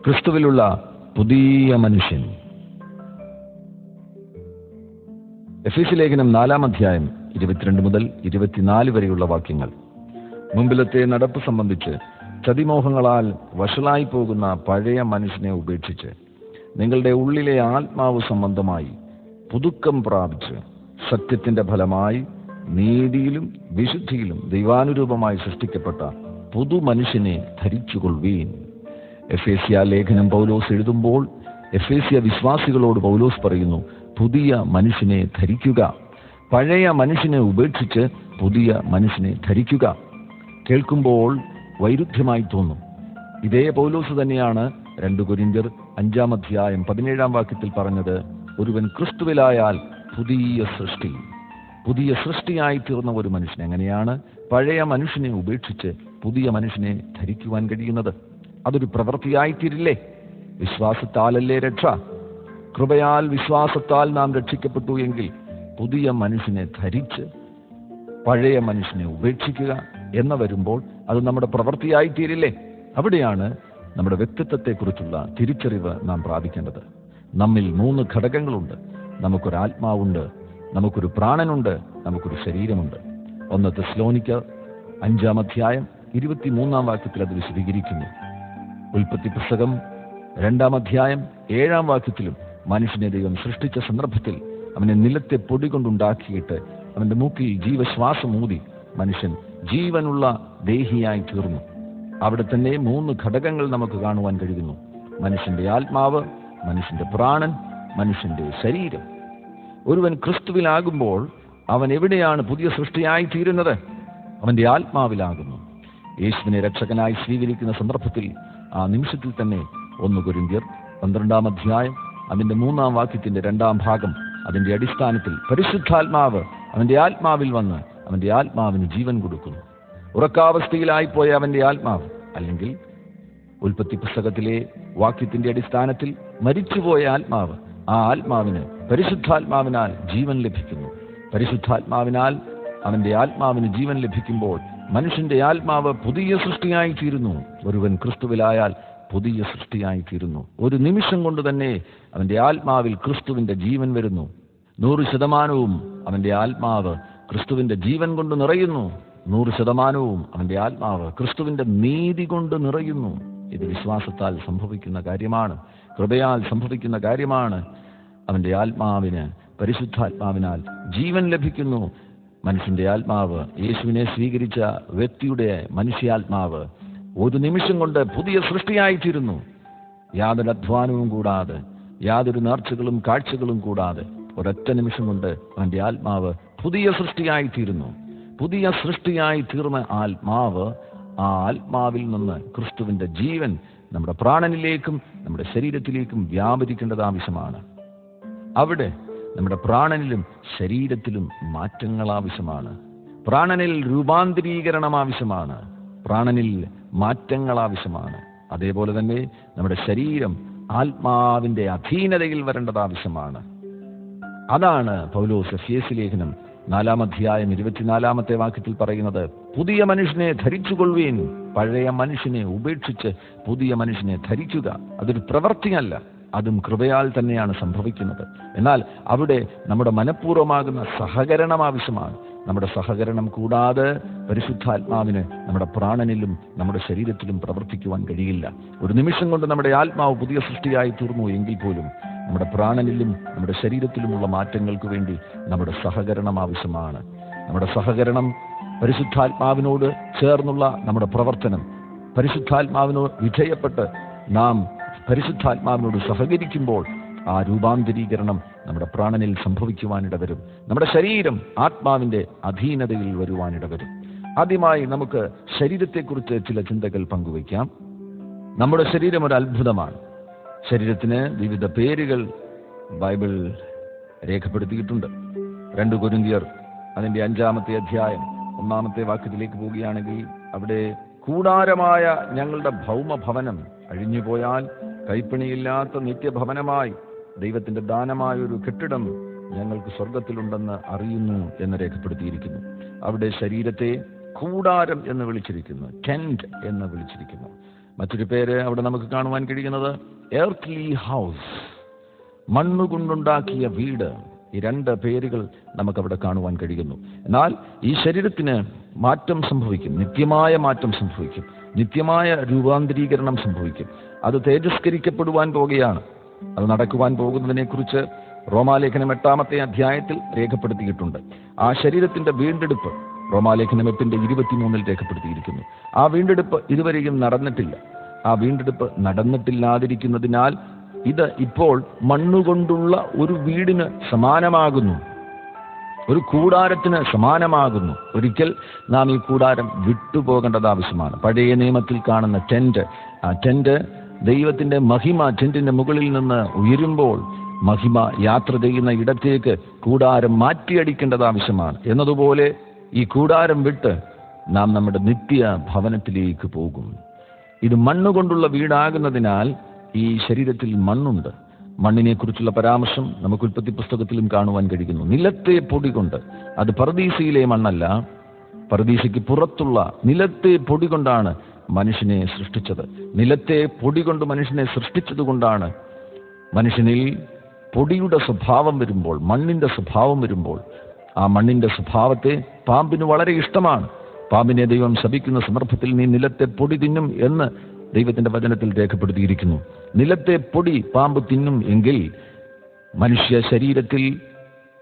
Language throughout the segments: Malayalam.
ക്രിസ്തുവിലുള്ള പുതിയ മനുഷ്യൻ. എഫേസ്യ ലേഖനം 4-ാം അധ്യായം 22 മുതൽ 24 വരെയുള്ള വാക്യങ്ങൾ. മുമ്പിലത്തെ നടപ്പ് സംബന്ധിച്ച് ചതിമോഹങ്ങളാൽ വഷളായി പോകുന്ന പഴയ മനുഷ്യനെ ഉപേക്ഷിച്ച് നിങ്ങളുടെ ഉള്ളിലെ ആത്മാവ് സംബന്ധമായി പുതുക്കം പ്രാപിച്ച് സത്യത്തിന്റെ ഫലമായി നീതിയിലും വിശുദ്ധിയിലും ദൈവാനുരൂപമായി സൃഷ്ടിക്കപ്പെട്ട പുതുമനുഷ്യനെ ധരിച്ചുകൊള്ളുവീൻ. എഫേസ്യ ലേഖനം പൗലോസ് എഴുതുമ്പോൾ എഫേസ്യ വിശ്വാസികളോട് പൗലോസ് പറയുന്നു, പുതിയ മനുഷ്യനെ ധരിക്കുക. പഴയ മനുഷ്യനെ ഉപേക്ഷിച്ച് പുതിയ മനുഷ്യനെ ധരിക്കുക. കേൾക്കുമ്പോൾ വൈരുദ്ധ്യമായി തോന്നും. ഇതേ പൗലോസ് തന്നെയാണ് 2 കൊരിന്ത്യർ 5-ാം അധ്യായം 17-ാം വാക്യത്തിൽ പറഞ്ഞത്, ഒരുവൻ ക്രിസ്തുവിലായാൽ പുതിയ സൃഷ്ടിയായി തീർന്ന ഒരു മനുഷ്യൻ എങ്ങനെയാണ് പഴയ മനുഷ്യനെ ഉപേക്ഷിച്ച് പുതിയ മനുഷ്യനെ ധരിക്കുവാൻ കഴിയുന്നത്? അതൊരു പ്രവൃത്തിയായിത്തീരില്ലേ? വിശ്വാസത്താലല്ലേ രക്ഷ? കൃപയാൽ വിശ്വാസത്താൽ നാം രക്ഷിക്കപ്പെട്ടു എങ്കിൽ പുതിയ മനുഷ്യനെ ധരിച്ച് പഴയ മനുഷ്യനെ ഉപേക്ഷിക്കുക എന്ന് വരുമ്പോൾ അത് നമ്മുടെ പ്രവൃത്തിയായിത്തീരില്ലേ? അവിടെയാണ് നമ്മുടെ വ്യക്തിത്വത്തെക്കുറിച്ചുള്ള തിരിച്ചറിവ് നാം പ്രാപിക്കേണ്ടത്. നമ്മിൽ 3 ഘടകങ്ങളുണ്ട്. നമുക്കൊരാത്മാവുണ്ട്, നമുക്കൊരു പ്രാണനുണ്ട്, നമുക്കൊരു ശരീരമുണ്ട്. 1 തെസ്സലോനിക്കർ 5-ാം അധ്യായം 23-ാം വാക്യത്തിൽ അത് വിശദീകരിക്കുന്നു. ഉൽപ്പത്തി പുസ്തകം 2-ാം അധ്യായം 7-ാം വാക്യത്തിലും മനുഷ്യനെ ദൈവം സൃഷ്ടിച്ച സന്ദർഭത്തിൽ അവനെ നിലത്തെ പൊടി കൊണ്ടുണ്ടാക്കിയിട്ട് അവന്റെ മൂക്കിൽ ജീവശ്വാസം ഊതി മനുഷ്യൻ ജീവനുള്ള ദേഹിയായി തീർന്നു. അവിടെ തന്നെ 3 ഘടകങ്ങൾ നമുക്ക് കാണുവാൻ കഴിയുന്നു. മനുഷ്യന്റെ ആത്മാവ്, മനുഷ്യന്റെ പ്രാണൻ, മനുഷ്യന്റെ ശരീരം. ഒരുവൻ ക്രിസ്തുവിലാകുമ്പോൾ അവൻ എവിടെയാണ് പുതിയ സൃഷ്ടിയായി തീരുന്നത്? അവന്റെ ആത്മാവിലാകുന്നു. യേശുവിനെ രക്ഷകനായി സ്വീകരിക്കുന്ന സന്ദർഭത്തിൽ ആ നിമിഷത്തിൽ തന്നെ 1 കൊരിന്ത്യർ 12-ാം അധ്യായം അതിന്റെ 3-ാം വാക്യത്തിന്റെ 2-ാം ഭാഗം, അതിന്റെ അടിസ്ഥാനത്തിൽ പരിശുദ്ധാത്മാവ് അവന്റെ ആത്മാവിൽ വന്ന് അവന്റെ ആത്മാവിന് ജീവൻ കൊടുക്കുന്നു. ഉറക്കാവസ്ഥയിലായിപ്പോയ അവന്റെ ആത്മാവ്, അല്ലെങ്കിൽ ഉൽപ്പത്തി പുസ്തകത്തിലെ വാക്യത്തിന്റെ അടിസ്ഥാനത്തിൽ മരിച്ചുപോയ ആത്മാവ്, ആ ആത്മാവിന് പരിശുദ്ധാത്മാവിനാൽ ജീവൻ ലഭിക്കുന്നു. പരിശുദ്ധാത്മാവിനാൽ അവന്റെ ആത്മാവിന് ജീവൻ ലഭിക്കുമ്പോൾ മനുഷ്യന്റെ ആത്മാവ് പുതിയ സൃഷ്ടിയായി തീരുന്നു. ഒരുവൻ ക്രിസ്തുവിലായാൽ പുതിയ സൃഷ്ടിയായി തീരുന്നു. ഒരു നിമിഷം കൊണ്ട് തന്നെ അവന്റെ ആത്മാവിൽ ക്രിസ്തുവിന്റെ ജീവൻ വരുന്നു. 100% അവന്റെ ആത്മാവ് ക്രിസ്തുവിന്റെ ജീവൻ കൊണ്ട് നിറയുന്നു. 100% അവന്റെ ആത്മാവ് ക്രിസ്തുവിന്റെ നീതി കൊണ്ട് നിറയുന്നു. ഇത് വിശ്വാസത്താൽ സംഭവിക്കുന്ന കാര്യമാണ്, കൃപയാൽ സംഭവിക്കുന്ന കാര്യമാണ്. അവന്റെ ആത്മാവിന് പരിശുദ്ധാത്മാവിനാൽ ജീവൻ ലഭിക്കുന്നു. മനുഷ്യന്റെ ആത്മാവ്, യേശുവിനെ സ്വീകരിച്ച വ്യക്തിയുടെ മനുഷ്യാത്മാവ് ഒരു നിമിഷം കൊണ്ട് പുതിയ സൃഷ്ടിയായിത്തീരുന്നു. യാതൊരു അധ്വാനവും കൂടാതെ, യാതൊരു നേർച്ചകളും കാഴ്ചകളും കൂടാതെ ഒരൊറ്റ നിമിഷം കൊണ്ട് അവന്റെ ആത്മാവ് പുതിയ സൃഷ്ടിയായിത്തീരുന്നു. പുതിയ സൃഷ്ടിയായി തീർന്ന ആത്മാവ്, ആ ആത്മാവിൽ നിന്ന് ക്രിസ്തുവിന്റെ ജീവൻ നമ്മുടെ പ്രാണനിലേക്കും നമ്മുടെ ശരീരത്തിലേക്കും വ്യാപരിക്കേണ്ടത് ആവശ്യമാണ്. അവിടെ നമ്മുടെ പ്രാണനിലും ശരീരത്തിലും മാറ്റങ്ങൾ ആവശ്യമാണ്. പ്രാണനിൽ രൂപാന്തരീകരണം ആവശ്യമാണ്. പ്രാണനിൽ മാറ്റങ്ങൾ ആവശ്യമാണ്. അതേപോലെ തന്നെ നമ്മുടെ ശരീരം ആത്മാവിന്റെ അധീനതയിൽ വരേണ്ടത് ആവശ്യമാണ്. അതാണ് പൗലോസ് എഫേസ്യ ലേഖനം 4-ാം അധ്യായം 24-ാമത്തെ വാക്യത്തിൽ പറയുന്നത്, പുതിയ മനുഷ്യനെ ധരിച്ചുകൊള്ളുവീൻ. പഴയ മനുഷ്യനെ ഉപേക്ഷിച്ച് പുതിയ മനുഷ്യനെ ധരിക്കുക. അതൊരു പ്രവൃത്തിയല്ല, അതും കൃപയാൽ തന്നെയാണ് സംഭവിക്കുന്നത്. എന്നാൽ അവിടെ നമ്മുടെ മനഃപൂർവ്വമാകുന്ന സഹകരണം ആവശ്യമാണ്. നമ്മുടെ സഹകരണം കൂടാതെ പരിശുദ്ധാത്മാവിന് നമ്മുടെ പ്രാണനിലും നമ്മുടെ ശരീരത്തിലും പ്രവർത്തിക്കുവാൻ കഴിയില്ല. ഒരു നിമിഷം കൊണ്ട് നമ്മുടെ ആത്മാവ് പുതിയ സൃഷ്ടിയായി തീർന്നു എങ്കിൽ പോലും നമ്മുടെ പ്രാണനിലും നമ്മുടെ ശരീരത്തിലുമുള്ള മാറ്റങ്ങൾക്ക് വേണ്ടി നമ്മുടെ സഹകരണം ആവശ്യമാണ്. നമ്മുടെ സഹകരണം പരിശുദ്ധാത്മാവിനോട് ചേർന്നുള്ള നമ്മുടെ പ്രവർത്തനം, പരിശുദ്ധാത്മാവിനോട് വിധേയപ്പെട്ട് നാം പരിശുദ്ധാത്മാവിനോട് സഹകരിക്കുമ്പോൾ ആ രൂപാന്തരീകരണം നമ്മുടെ പ്രാണനിൽ സംഭവിക്കുവാനിടവരും. നമ്മുടെ ശരീരം ആത്മാവിന്റെ അധീനതയിൽ വരുവാനിടവരും. ആദ്യമായി നമുക്ക് ശരീരത്തെക്കുറിച്ച് ചില ചിന്തകൾ പങ്കുവയ്ക്കാം. നമ്മുടെ ശരീരം ഒരു അത്ഭുതമാണ്. ശരീരത്തിന് വിവിധ പേരുകൾ ബൈബിൾ രേഖപ്പെടുത്തിയിട്ടുണ്ട്. 2 കൊരിന്ത്യർ അതിന്റെ 5-ാമത്തെ അധ്യായം 1-ാമത്തെ വാക്യത്തിലേക്ക് പോവുകയാണെങ്കിൽ അവിടെ കൂടാരമായ ഞങ്ങളുടെ ഭൗമഭവനം അഴിഞ്ഞുപോയാൽ കൈപ്പണിയില്ലാത്ത നിത്യഭവനമായി ദൈവത്തിന്റെ ദാനമായ ഒരു കെട്ടിടം ഞങ്ങൾക്ക് സ്വർഗത്തിലുണ്ടെന്ന് അറിയുന്നു എന്ന് രേഖപ്പെടുത്തിയിരിക്കുന്നു. അവിടെ ശരീരത്തെ കൂടാരം എന്ന് വിളിച്ചിരിക്കുന്നു, ടെന്റ് എന്ന് വിളിച്ചിരിക്കുന്നു. മറ്റൊരു പേര് അവിടെ നമുക്ക് കാണുവാൻ കഴിയുന്നത് എർത്ത്ലി ഹൗസ്, മണ്ണുകൊണ്ടുണ്ടാക്കിയ വീട്. ഈ രണ്ട് പേരുകൾ നമുക്കവിടെ കാണുവാൻ കഴിയുന്നു. എന്നാൽ ഈ ശരീരത്തിന് മാറ്റം സംഭവിക്കും, നിത്യമായ മാറ്റം സംഭവിക്കും, നിത്യമായ രൂപാന്തരീകരണം സംഭവിക്കും. അത് തേജസ്കരിക്കപ്പെടുവാൻ പോകുകയാണ്. അത് നടക്കുവാൻ പോകുന്നതിനെക്കുറിച്ച് റോമാലേഖനം 8-ാമത്തെ അധ്യായത്തിൽ രേഖപ്പെടുത്തിയിട്ടുണ്ട്. ആ ശരീരത്തിന്റെ വീണ്ടെടുപ്പ് റോമാലേഖനം 8:23 രേഖപ്പെടുത്തിയിരിക്കുന്നു. ആ വീണ്ടെടുപ്പ് ഇതുവരെയും നടന്നിട്ടില്ല. ആ വീണ്ടെടുപ്പ് നടന്നിട്ടില്ലാതിരിക്കുന്നതിനാൽ ഇത് ഇപ്പോൾ മണ്ണുകൊണ്ടുള്ള ഒരു വീടിന് സമാനമാകുന്നു, ഒരു കൂടാരത്തിന് സമാനമാകുന്നു. ഒരിക്കൽ നാം ഈ കൂടാരം വിട്ടുപോകേണ്ടത് ആവശ്യമാണ്. പഴയ നിയമത്തിൽ കാണുന്ന ടെന്റ്, ആ ടെന്റ് ദൈവത്തിന്റെ മഹിമ ടെന്റിന്റെ മുകളിൽ നിന്ന് ഉയരുമ്പോൾ മഹിമ യാത്ര ചെയ്യുന്ന ഇടത്തേക്ക് കൂടാരം മാറ്റിയടിക്കേണ്ടത് ആവശ്യമാണ്. എന്നതുപോലെ ഈ കൂടാരം വിട്ട് നാം നമ്മുടെ നിത്യ ഭവനത്തിലേക്ക് പോകും. ഇത് മണ്ണുകൊണ്ടുള്ള വീടാകുന്നതിനാൽ ഈ ശരീരത്തിൽ മണ്ണുണ്ട്. മണ്ണിനെ കുറിച്ചുള്ള പരാമർശം നമുക്ക് ഉൽപ്പത്തി പുസ്തകത്തിലും കാണുവാൻ കഴിയുന്നു. നിലത്തെ പൊടി കൊണ്ട്, അത് പറുദീസയിലെ മണ്ണല്ല, പറുദീസയ്ക്ക് പുറത്തുള്ള നിലത്തെ പൊടി കൊണ്ടാണ് മനുഷ്യനെ സൃഷ്ടിച്ചത്. നിലത്തെ പൊടി കൊണ്ട് മനുഷ്യനെ സൃഷ്ടിച്ചത് കൊണ്ടാണ് മനുഷ്യനിൽ പൊടിയുടെ സ്വഭാവം വരുമ്പോൾ, മണ്ണിന്റെ സ്വഭാവം വരുമ്പോൾ, ആ മണ്ണിന്റെ സ്വഭാവത്തെ പാമ്പിന് വളരെ ഇഷ്ടമാണ്. പാമ്പിനെ ദൈവം ശപിക്കുന്ന സന്ദർഭത്തിൽ നീ നിലത്തെ പൊടി തിന്നും എന്ന് ദൈവത്തിന്റെ വചനത്തിൽ രേഖപ്പെടുത്തിയിരിക്കുന്നു. നിലത്തെ പൊടി പാമ്പ് തിന്നും എങ്കിൽ മനുഷ്യ ശരീരത്തിൽ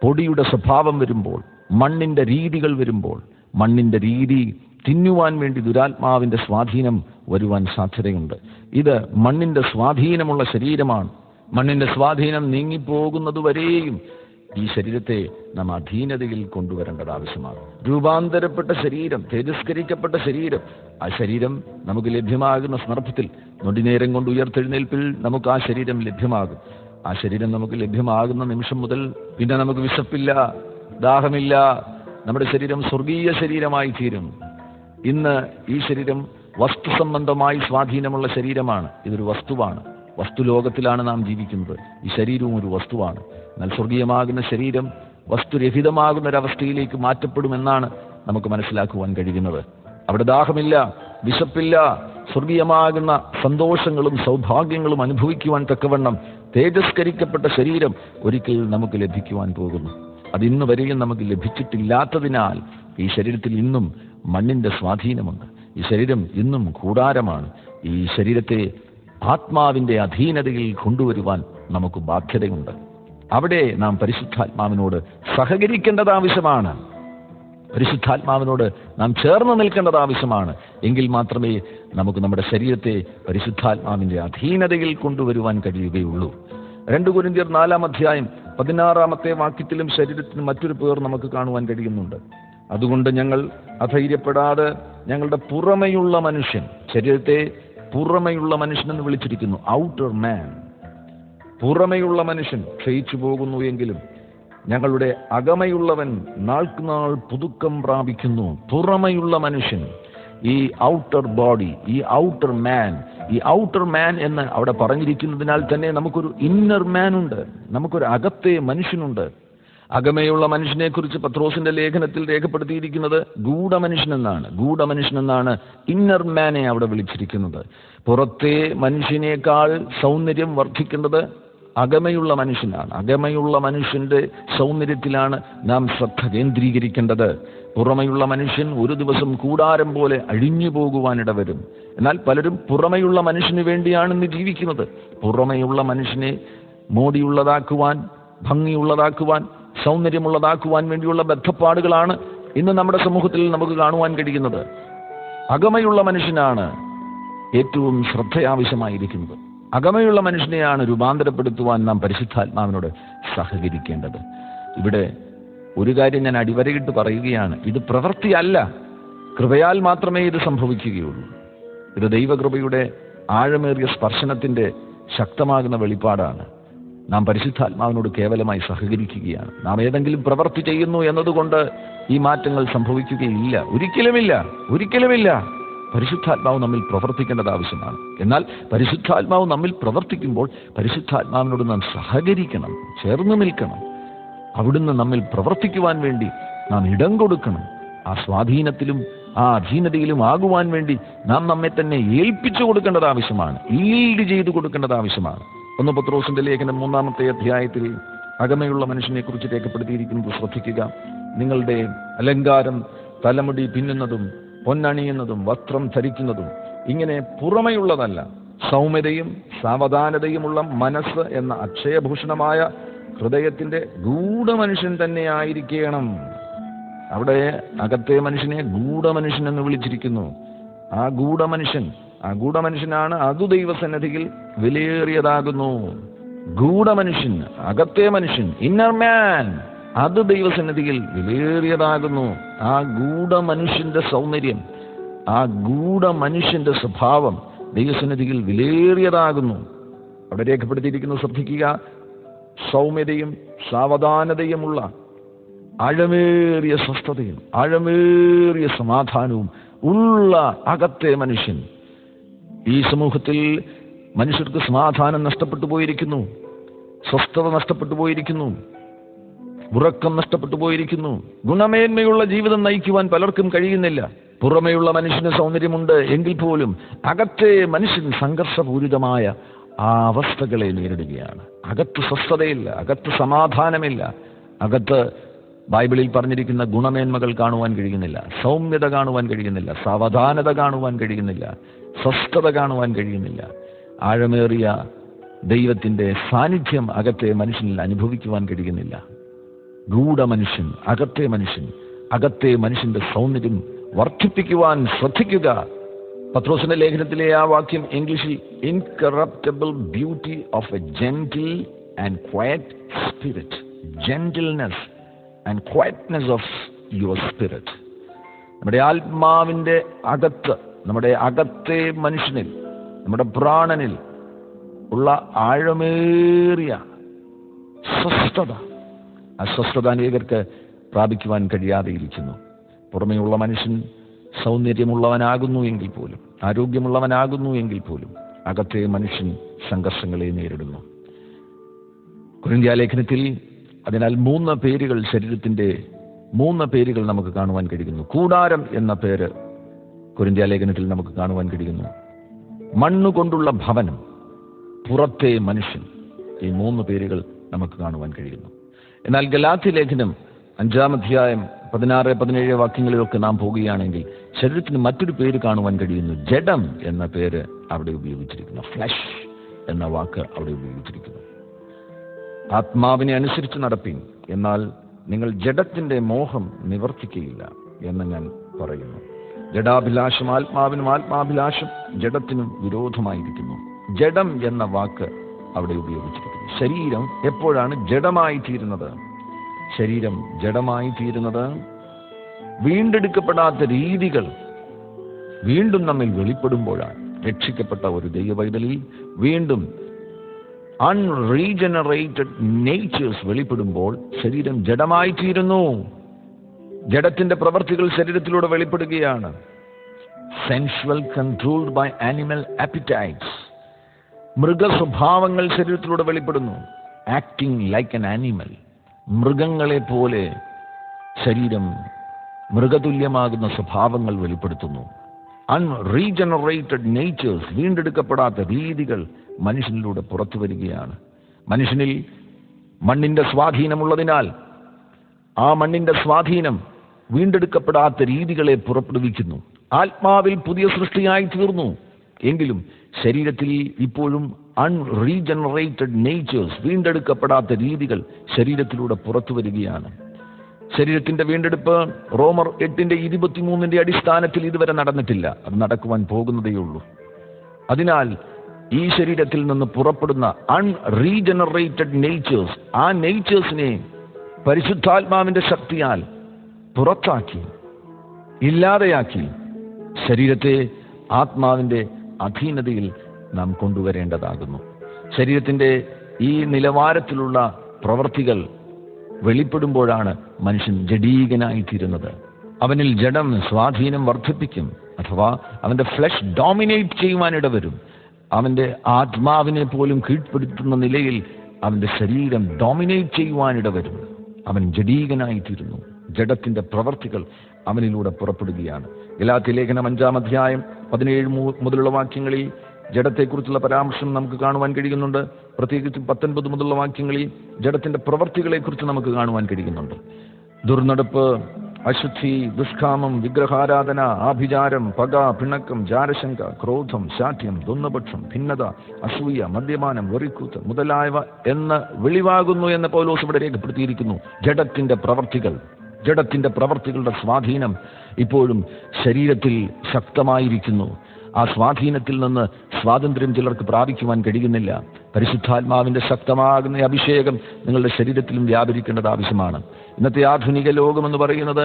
പൊടിയുടെ സ്വഭാവം വരുമ്പോൾ, മണ്ണിന്റെ രീതികൾ വരുമ്പോൾ, മണ്ണിന്റെ രീതി തിന്നുവാൻ വേണ്ടി ദുരാത്മാവിന്റെ സ്വാധീനം വരുവാൻ സാധ്യതയുണ്ട്. ഇത് മണ്ണിന്റെ സ്വാധീനമുള്ള ശരീരമാണ്. മണ്ണിന്റെ സ്വാധീനം നീങ്ങിപ്പോകുന്നതുവരെയും ഈ ശരീരത്തെ നാം അധീനതയിൽ കൊണ്ടുവരേണ്ടത് ആവശ്യമാണ്. രൂപാന്തരപ്പെട്ട ശരീരം, തേജസ്കരിക്കപ്പെട്ട ശരീരം, ആ ശരീരം നമുക്ക് ലഭ്യമാകുന്ന സന്ദർഭത്തിൽ നൊടിനേരം കൊണ്ട് ഉയർത്തെഴുന്നേൽപ്പിൽ നമുക്ക് ആ ശരീരം ലഭ്യമാകും. ആ ശരീരം നമുക്ക് ലഭ്യമാകുന്ന നിമിഷം മുതൽ പിന്നെ നമുക്ക് വിശപ്പില്ല, ദാഹമില്ല. നമ്മുടെ ശരീരം സ്വർഗീയ ശരീരമായി തീരും. ഇന്ന് ഈ ശരീരം വസ്തു സംബന്ധമായി സ്വാധീനമുള്ള ശരീരമാണ്. ഇതൊരു വസ്തുവാണ്. വസ്തുലോകത്തിലാണ് നാം ജീവിക്കുന്നത്. ഈ ശരീരവും ഒരു വസ്തുവാണ്. എന്നാൽ സ്വർഗീയമാകുന്ന ശരീരം വസ്തുരഹിതമാകുന്ന ഒരവസ്ഥയിലേക്ക് മാറ്റപ്പെടുമെന്നാണ് നമുക്ക് മനസ്സിലാക്കുവാൻ കഴിയുന്നത്. അവിടെ ദാഹമില്ല, വിശപ്പില്ല. സ്വർഗീയമാകുന്ന സന്തോഷങ്ങളും സൗഭാഗ്യങ്ങളും അനുഭവിക്കുവാൻ തക്കവണ്ണം തേജസ്കരിക്കപ്പെട്ട ശരീരം ഒരിക്കൽ നമുക്ക് ലഭിക്കുവാൻ പോകുന്നു. അതിന്ന് വരെയും നമുക്ക് ലഭിച്ചിട്ടില്ലാത്തതിനാൽ ഈ ശരീരത്തിൽ ഇന്നും മണ്ണിന്റെ സ്വാധീനമുണ്ട്. ഈ ശരീരം ഇന്നും കൂടാരമാണ്. ഈ ശരീരത്തെ ആത്മാവിന്റെ അധീനതയിൽ കൊണ്ടുവരുവാൻ നമുക്ക് ബാധ്യതയുണ്ട്. അവിടെ നാം പരിശുദ്ധാത്മാവിനോട് സഹകരിക്കേണ്ടത് ആവശ്യമാണ്. പരിശുദ്ധാത്മാവിനോട് നാം ചേർന്ന് നിൽക്കേണ്ടത് ആവശ്യമാണ്. എങ്കിൽ മാത്രമേ നമുക്ക് നമ്മുടെ ശരീരത്തെ പരിശുദ്ധാത്മാവിന്റെ അധീനതയിൽ കൊണ്ടുവരുവാൻ കഴിയുകയുള്ളൂ. 2 കൊരിന്ത്യർ 4-ാം അധ്യായം 16-ാമത്തെ വാക്യത്തിലും ശരീരത്തിന് മറ്റൊരു പേർ നമുക്ക് കാണുവാൻ കഴിയുന്നുണ്ട്. അതുകൊണ്ട് ഞങ്ങൾ അധൈര്യപ്പെടാതെ ഞങ്ങളുടെ പുറമെയുള്ള മനുഷ്യൻ, ശരീരത്തെ പുറമെയുള്ള മനുഷ്യൻ എന്ന് വിളിച്ചിരിക്കുന്നു, ഔട്ടർ മാൻ. പുറമെയുള്ള മനുഷ്യൻ ക്ഷയിച്ചു പോകുന്നു എങ്കിലും ഞങ്ങളുടെ അകമയുള്ളവൻ നാൾക്കുനാൾ പുതുക്കം പ്രാപിക്കുന്നു. പുറമെയുള്ള മനുഷ്യൻ, ഈ ഔട്ടർ ബോഡി, ഈ ഔട്ടർ മാൻ, ഈ ഔട്ടർ മാൻ എന്ന് അവിടെ പറഞ്ഞിരിക്കുന്നതിനാൽ തന്നെ നമുക്കൊരു ഇന്നർ മാൻ ഉണ്ട്, നമുക്കൊരു അകത്തെ മനുഷ്യനുണ്ട്. അകമയുള്ള മനുഷ്യനെ കുറിച്ച് പത്രോസിന്റെ ലേഖനത്തിൽ രേഖപ്പെടുത്തിയിരിക്കുന്നത് ഗൂഢമനുഷ്യനെന്നാണ്. ഗൂഢമനുഷ്യനെന്നാണ് ഇന്നർ മാനെ അവിടെ വിളിച്ചിരിക്കുന്നത്. പുറത്തെ മനുഷ്യനേക്കാൾ സൗന്ദര്യം വർദ്ധിക്കേണ്ടത് അകമയുള്ള മനുഷ്യനാണ്. അകമയുള്ള മനുഷ്യന്റെ സൗന്ദര്യത്തിലാണ് നാം ശ്രദ്ധ കേന്ദ്രീകരിക്കേണ്ടത്. പുറമെയുള്ള മനുഷ്യൻ ഒരു ദിവസം കൂടാരം പോലെ അഴിഞ്ഞു പോകുവാനിട വരും. എന്നാൽ പലരും പുറമെയുള്ള മനുഷ്യന് വേണ്ടിയാണ് ഇന്ന് ജീവിക്കുന്നത്. പുറമെയുള്ള മനുഷ്യനെ മോടിയുള്ളതാക്കുവാൻ, ഭംഗിയുള്ളതാക്കുവാൻ, സൗന്ദര്യമുള്ളതാക്കുവാൻ വേണ്ടിയുള്ള ബദ്ധപ്പാടുകളാണ് ഇന്ന് നമ്മുടെ സമൂഹത്തിൽ നമുക്ക് കാണുവാൻ കഴിയുന്നത്. അകമയുള്ള മനുഷ്യനാണ് ഏറ്റവും ശ്രദ്ധ ആവശ്യമായിരിക്കുന്നത്. അകമയുള്ള മനുഷ്യനെയാണ് രൂപാന്തരപ്പെടുത്തുവാൻ നാം പരിശുദ്ധാത്മാവിനോട് സഹകരിക്കേണ്ടത്. ഇവിടെ ഒരു കാര്യം ഞാൻ അടിവരയിട്ട് പറയുകയാണ്, ഇത് പ്രവൃത്തിയല്ല, കൃപയാൽ മാത്രമേ ഇത് സംഭവിക്കുകയുള്ളൂ. ഇത് ദൈവകൃപയുടെ ആഴമേറിയ സ്പർശനത്തിന്റെ ശക്തമാകുന്ന വെളിപ്പാടാണ്. നാം പരിശുദ്ധാത്മാവിനോട് കേവലമായി സഹകരിക്കുകയാണ്. നാം ഏതെങ്കിലും പ്രവൃത്തി ചെയ്യുന്നു എന്നതുകൊണ്ട് ഈ മാറ്റങ്ങൾ സംഭവിക്കുകയില്ല, ഒരിക്കലുമില്ല, ഒരിക്കലുമില്ല. പരിശുദ്ധാത്മാവ് നമ്മിൽ പ്രവർത്തിക്കേണ്ടത് ആവശ്യമാണ്. എന്നാൽ പരിശുദ്ധാത്മാവ് നമ്മിൽ പ്രവർത്തിക്കുമ്പോൾ പരിശുദ്ധാത്മാവിനോട് നാം സഹകരിക്കണം, ചേർന്ന് നിൽക്കണം. അവിടുന്ന് നമ്മിൽ പ്രവർത്തിക്കുവാൻ വേണ്ടി നാം ഇടം കൊടുക്കണം. ആ സ്വാധീനത്തിലും ആ അധീനതയിലും ആകുവാൻ വേണ്ടി നാം നമ്മെ തന്നെ ഏൽപ്പിച്ചു കൊടുക്കേണ്ടത് ആവശ്യമാണ്, ഈൽഡ് ചെയ്തു കൊടുക്കേണ്ടത് ആവശ്യമാണ്. 1 പത്രോസിന്റെ ലേഖനം 3-ാമത്തെ അധ്യായത്തിൽ അകമയുള്ള മനുഷ്യനെ കുറിച്ച് രേഖപ്പെടുത്തിയിരിക്കുന്നത് ശ്രദ്ധിക്കുക. നിങ്ങളുടെ അലങ്കാരം തലമുടി പിന്നുന്നതും പൊന്നണിയുന്നതും വസ്ത്രം ധരിക്കുന്നതും ഇങ്ങനെ പുറമെയുള്ളതല്ല, സൗമ്യതയും സാവധാനതയുമുള്ള മനസ്സ് എന്ന അക്ഷയഭൂഷണമായ ഹൃദയത്തിന്റെ ഗൂഢമനുഷ്യൻ തന്നെ ആയിരിക്കണം. അവിടെ അകത്തെ മനുഷ്യനെ ഗൂഢമനുഷ്യൻ എന്ന് വിളിച്ചിരിക്കുന്നു. ആ ഗൂഢമനുഷ്യനാണ് അതു ദൈവസന്നിധിയിൽ വിലയേറിയതാകുന്നു. ഗൂഢമനുഷ്യൻ, അകത്തെ മനുഷ്യൻ, ഇന്നർ മാൻ, അത് ദൈവസന്നിധിയിൽ വിലയേറിയതാകുന്നു. ആ ഗൂഢമനുഷ്യന്റെ സൗന്ദര്യം, ആ ഗൂഢമനുഷ്യന്റെ സ്വഭാവം ദൈവസന്നിധിയിൽ വിലയേറിയതാകുന്നു. അവിടെ രേഖപ്പെടുത്തിയിരിക്കുന്നത് ശ്രദ്ധിക്കുക. സൗമ്യതയും സാവധാനതയുമുള്ള ആഴമേറിയ സ്വസ്ഥതയും ആഴമേറിയ സമാധാനവും ഉള്ള അകത്തെ മനുഷ്യൻ. ഈ സമൂഹത്തിൽ മനുഷ്യർക്ക് സമാധാനം നഷ്ടപ്പെട്ടു പോയിരിക്കുന്നു, സ്വസ്ഥത നഷ്ടപ്പെട്ടു പോയിരിക്കുന്നു, ഉറക്കം നഷ്ടപ്പെട്ടു പോയിരിക്കുന്നു. ഗുണമേന്മയുള്ള ജീവിതം നയിക്കുവാൻ പലർക്കും കഴിയുന്നില്ല. പുറമെയുള്ള മനുഷ്യന് സൗന്ദര്യമുണ്ട് എങ്കിൽ പോലും അകത്തെ മനുഷ്യൻ സംഘർഷപൂരിതമായ ആ അവസ്ഥകളെ നേരിടുകയാണ്. അകത്ത് സ്വസ്ഥതയില്ല, അകത്ത് സമാധാനമില്ല, അകത്ത് ബൈബിളിൽ പറഞ്ഞിരിക്കുന്ന ഗുണമേന്മകൾ കാണുവാൻ കഴിയുന്നില്ല, സൗമ്യത കാണുവാൻ കഴിയുന്നില്ല, സാവധാനത കാണുവാൻ കഴിയുന്നില്ല, സ്വസ്ഥത കാണുവാൻ കഴിയുന്നില്ല. ആഴമേറിയ ദൈവത്തിൻ്റെ സാന്നിധ്യം അകത്തെ മനുഷ്യനിൽ അനുഭവിക്കുവാൻ കഴിയുന്നില്ല. ഗൂഢമനുഷ്യൻ, അകത്തെ മനുഷ്യന്റെ സൗന്ദര്യം വർദ്ധിപ്പിക്കുവാൻ ശ്രദ്ധിക്കുക. പത്രോസിന്റെ ലേഖനത്തിലെ ആ വാക്യം ഇംഗ്ലീഷിൽ incorruptible beauty of a gentle and quiet spirit, gentleness and quietness of your spirit. നമ്മുടെ ആത്മാവിൻ്റെ അകത്ത്, നമ്മുടെ അകത്തെ മനുഷ്യനിൽ, നമ്മുടെ പ്രാണനിൽ ഉള്ള ആഴമേറിയ സ്വസ്ഥത, അസ്വസ്ഥത അനേകർക്ക് പ്രാപിക്കുവാൻ കഴിയാതെ ഇരിക്കുന്നു. പുറമെയുള്ള മനുഷ്യൻ സൗന്ദര്യമുള്ളവനാകുന്നു എങ്കിൽ പോലും, ആരോഗ്യമുള്ളവനാകുന്നു എങ്കിൽ പോലും അകത്തെ മനുഷ്യൻ സംഘർഷങ്ങളെ നേരിടുന്നു. കൊരിന്ത്യ ലേഖനത്തിൽ അതിനാൽ 3 പേരുകൾ, ശരീരത്തിൻ്റെ 3 പേരുകൾ നമുക്ക് കാണുവാൻ കഴിയുന്നു. കൂടാരം എന്ന പേര് കൊരിന്ത്യ ലേഖനത്തിൽ നമുക്ക് കാണുവാൻ കഴിയുന്നു. മണ്ണുകൊണ്ടുള്ള ഭവനം, പുറത്തെ മനുഷ്യൻ, ഈ 3 പേരുകൾ നമുക്ക് കാണുവാൻ കഴിയുന്നു. എന്നാൽ ഗലാത്യ ലേഖനം 5-ാം അധ്യായം 16-17 വാക്യങ്ങളിലൊക്കെ നാം പോകുകയാണെങ്കിൽ ശരീരത്തിന് മറ്റൊരു പേര് കാണുവാൻ കഴിയുന്നു. ജഡം എന്ന പേര് അവിടെ ഉപയോഗിച്ചിരിക്കുന്നു. ഫ്ലഷ് എന്ന വാക്ക് അവിടെ ഉപയോഗിച്ചിരിക്കുന്നു. ആത്മാവിനെ അനുസരിച്ച് നടപ്പിൻ, എന്നാൽ നിങ്ങൾ ജഡത്തിന്റെ മോഹം നിവർത്തിക്കുകയില്ല എന്ന് ഞാൻ പറയുന്നു. ജഡാഭിലാഷം ആത്മാവിനും, ആത്മാഭിലാഷം ജഡത്തിനും വിരോധമായിരിക്കുന്നു. ജഡം എന്ന വാക്ക് അവിടെ ഉപയോഗിച്ചിരിക്കുന്നു. ശരീരം എപ്പോഴാണ് ജഡമായി തീരുന്നത്? ശരീരം ജഡമായി തീരുന്നത് വീണ്ടെടുക്കപ്പെടാത്ത രീതികൾ വീണ്ടും നമ്മിൽ വെളിപ്പെടുമ്പോഴാണ്. രക്ഷിക്കപ്പെട്ട ഒരു ദൈവവൈതലിൽ വീണ്ടും അൺറീജനറേറ്റഡ് നേച്ചേഴ്സ് വെളിപ്പെടുമ്പോൾ ശരീരം ജഡമായി തീരുന്നു. ജഡത്തിന്റെ പ്രവർത്തികൾ ശരീരത്തിലൂടെ വെളിപ്പെടുകയാണ്. Sensual controlled by animal appetites, മൃഗസ്വഭാവങ്ങൾ ശരീരത്തിലൂടെ വെളിപ്പെടുന്നു. ആക്ടിങ് ലൈക്ക് എൻ ആനിമൽ, മൃഗങ്ങളെ പോലെ ശരീരം മൃഗതുല്യമാകുന്ന സ്വഭാവങ്ങൾ വെളിപ്പെടുത്തുന്നു. അൺറീജനറേറ്റഡ് നേച്ചേഴ്സ്, വീണ്ടെടുക്കപ്പെടാത്ത രീതികൾ മനുഷ്യനിലൂടെ പുറത്തു വരികയാണ്. മനുഷ്യനിൽ മണ്ണിന്റെ സ്വാധീനമുള്ളതിനാൽ ആ മണ്ണിന്റെ സ്വാധീനം വീണ്ടെടുക്കപ്പെടാത്ത രീതികളെ പുറപ്പെടുവിക്കുന്നു. ആത്മാവിൽ പുതിയ സൃഷ്ടിയായി തീർന്നു എങ്കിലും ശരീരത്തിൽ ഇപ്പോഴും അൺറീജനറേറ്റഡ് നേച്ചേഴ്സ്, വീണ്ടെടുക്കപ്പെടാത്ത രീതികൾ ശരീരത്തിലൂടെ പുറത്തു വരികയാണ്. ശരീരത്തിന്റെ വീണ്ടെടുപ്പ് റോമർ 8:23 അടിസ്ഥാനത്തിൽ ഇതുവരെ നടന്നിട്ടില്ല. അത് നടക്കുവാൻ പോകുന്നതേയുള്ളൂ. അതിനാൽ ഈ ശരീരത്തിൽ നിന്ന് പുറപ്പെടുന്ന അൺറീജനറേറ്റഡ് നേച്ചേഴ്സ്, ആ നേച്ചേഴ്സിനെ പരിശുദ്ധാത്മാവിന്റെ ശക്തിയാൽ പുറത്താക്കി, ഇല്ലാതെയാക്കി ശരീരത്തെ ആത്മാവിന്റെ അധീനതയിൽ നാം കൊണ്ടുവരേണ്ടതാകുന്നു. ശരീരത്തിന്റെ ഈ നിലവാരത്തിലുള്ള പ്രവൃത്തികൾ വെളിപ്പെടുമ്പോഴാണ് മനുഷ്യൻ ജഡീകനായി തീരുന്നത്. അവനിൽ ജഡം സ്വാധീനം വർദ്ധിപ്പിക്കും, അഥവാ അവന്റെ ഫ്ലഷ് ഡോമിനേറ്റ് ചെയ്യുവാൻ ഇടവരും. അവന്റെ ആത്മാവിനെ പോലും കീഴ്പ്പെടുത്തുന്ന നിലയിൽ അവന്റെ ശരീരം ഡോമിനേറ്റ് ചെയ്യുവാൻ ഇടവരും. അവൻ ജഡീകനായി തീരുന്നു. ജഡത്തിന്റെ പ്രവർത്തികൾ അവനിലൂടെ പുറപ്പെടുകയാണ്. ഗലാത്യ ലേഖനം 5-ാം അധ്യായം 17 മുതലുള്ള വാക്യങ്ങളിൽ ജഡത്തെക്കുറിച്ചുള്ള പരാമർശം നമുക്ക് കാണുവാൻ കഴിയുന്നുണ്ട്. പ്രത്യേകിച്ച് 19 മുതലുള്ള വാക്യങ്ങളിൽ ജഡത്തിന്റെ പ്രവർത്തികളെക്കുറിച്ച് നമുക്ക് കാണുവാൻ കഴിയുന്നുണ്ട്. ദുർനടപ്പ്, അശുദ്ധി, ദുഷ്കാമം, വിഗ്രഹാരാധന, ആഭിചാരം, പക, പിണക്കം, ജാരശങ്ക, ക്രോധം, ശാഠ്യം, ദുന്നപക്ഷം, ഭിന്നത, അസൂയ, മദ്യപാനം, വെറിക്കൂത്ത് മുതലായവ എന്ന് വെളിവാകുന്നു എന്ന് പൗലോസ് ഇവിടെ രേഖപ്പെടുത്തിയിരിക്കുന്നു. ജഡത്തിന്റെ പ്രവർത്തികളുടെ സ്വാധീനം ഇപ്പോഴും ശരീരത്തിൽ ശക്തമായിരിക്കുന്നു. ആ സ്വാധീനത്തിൽ നിന്ന് സ്വാതന്ത്ര്യം ചിലർക്ക് പ്രാപിക്കുവാൻ കഴിയുന്നില്ല. പരിശുദ്ധാത്മാവിന്റെ ശക്തമാകുന്ന അഭിഷേകം നിങ്ങളുടെ ശരീരത്തിലും വ്യാപരിക്കേണ്ടത് ആവശ്യമാണ്. ഇന്നത്തെ ആധുനിക ലോകമെന്ന് പറയുന്നത്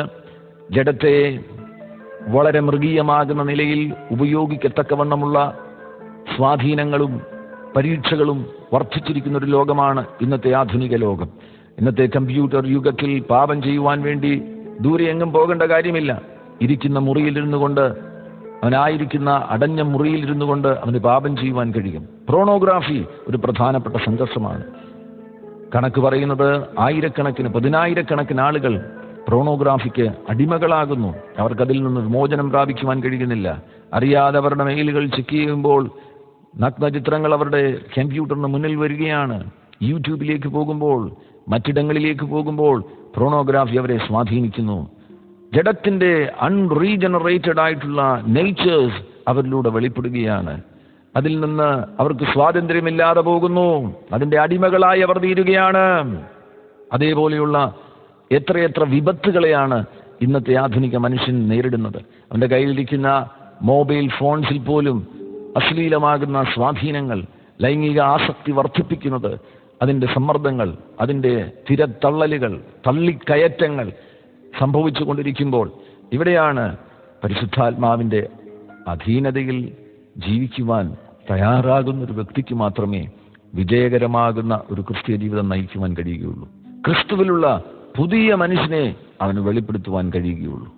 ജഡത്തെ വളരെ മൃഗീയമാകുന്ന നിലയിൽ ഉപയോഗിക്കത്തക്കവണ്ണമുള്ള സ്വാധീനങ്ങളും പരീക്ഷകളും വർദ്ധിച്ചിരിക്കുന്ന ഒരു ലോകമാണ് ഇന്നത്തെ ആധുനിക ലോകം. ഇന്നത്തെ കമ്പ്യൂട്ടർ യുഗത്തിൽ പാപം ചെയ്യുവാൻ വേണ്ടി ദൂരെ എങ്ങും പോകേണ്ട കാര്യമില്ല. ഇരിക്കുന്ന മുറിയിലിരുന്നു കൊണ്ട്, അവനായിരിക്കുന്ന അടഞ്ഞ മുറിയിലിരുന്നു കൊണ്ട് അവന് പാപം ചെയ്യുവാൻ കഴിയും. പ്രോണോഗ്രാഫി ഒരു പ്രധാനപ്പെട്ട സംഘർഷമാണ്. കണക്ക് പറയുന്നത് ആയിരക്കണക്കിന്, 10,000-കണക്കിന് ആളുകൾ പ്രോണോഗ്രാഫിക്ക് അടിമകളാകുന്നു. അവർക്കതിൽ നിന്ന് വിമോചനം പ്രാപിക്കുവാൻ കഴിയുന്നില്ല. അറിയാതെ അവരുടെ മെയിലുകൾ ചെക്ക് ചെയ്യുമ്പോൾ നഗ്നചിത്രങ്ങൾ അവരുടെ കമ്പ്യൂട്ടറിന് മുന്നിൽ വരികയാണ്. യൂട്യൂബിലേക്ക് പോകുമ്പോൾ, മറ്റിടങ്ങളിലേക്ക് പോകുമ്പോൾ പ്രോണോഗ്രാഫി അവരെ സ്വാധീനിക്കുന്നു. ജഡത്തിന്റെ അൺറീജനറേറ്റഡ് ആയിട്ടുള്ള നേച്ചേഴ്സ് അവരിലൂടെ വെളിപ്പെടുകയാണ്. അതിൽ നിന്ന് അവർക്ക് സ്വാതന്ത്ര്യമില്ലാതെ പോകുന്നു. അതിന്റെ അടിമകളായി അവർ തീരുകയാണ്. അതേപോലെയുള്ള എത്രയെത്ര വിപത്തുകളെയാണ് ഇന്നത്തെ ആധുനിക മനുഷ്യൻ നേരിടുന്നത്. അവന്റെ കയ്യിലിരിക്കുന്ന മൊബൈൽ ഫോൺസിൽ പോലും അശ്ലീലമാകുന്ന സ്വാധീനങ്ങൾ, ലൈംഗിക ആസക്തി വർദ്ധിപ്പിക്കുന്നത്, അതിൻ്റെ സമ്മർദ്ദങ്ങൾ, അതിൻ്റെ തിരത്തള്ളലുകൾ, തള്ളിക്കയറ്റങ്ങൾ സംഭവിച്ചു കൊണ്ടിരിക്കുമ്പോൾ ഇവിടെയാണ് പരിശുദ്ധാത്മാവിൻ്റെ അധീനതയിൽ ജീവിക്കുവാൻ തയ്യാറാകുന്ന ഒരു വ്യക്തിക്ക് മാത്രമേ വിജയകരമാകുന്ന ഒരു ക്രിസ്തീയ ജീവിതം നയിക്കുവാൻ കഴിയുകയുള്ളൂ. ക്രിസ്തുവിലുള്ള പുതിയ മനുഷ്യനെ അവന് വെളിപ്പെടുത്തുവാൻ കഴിയുകയുള്ളൂ.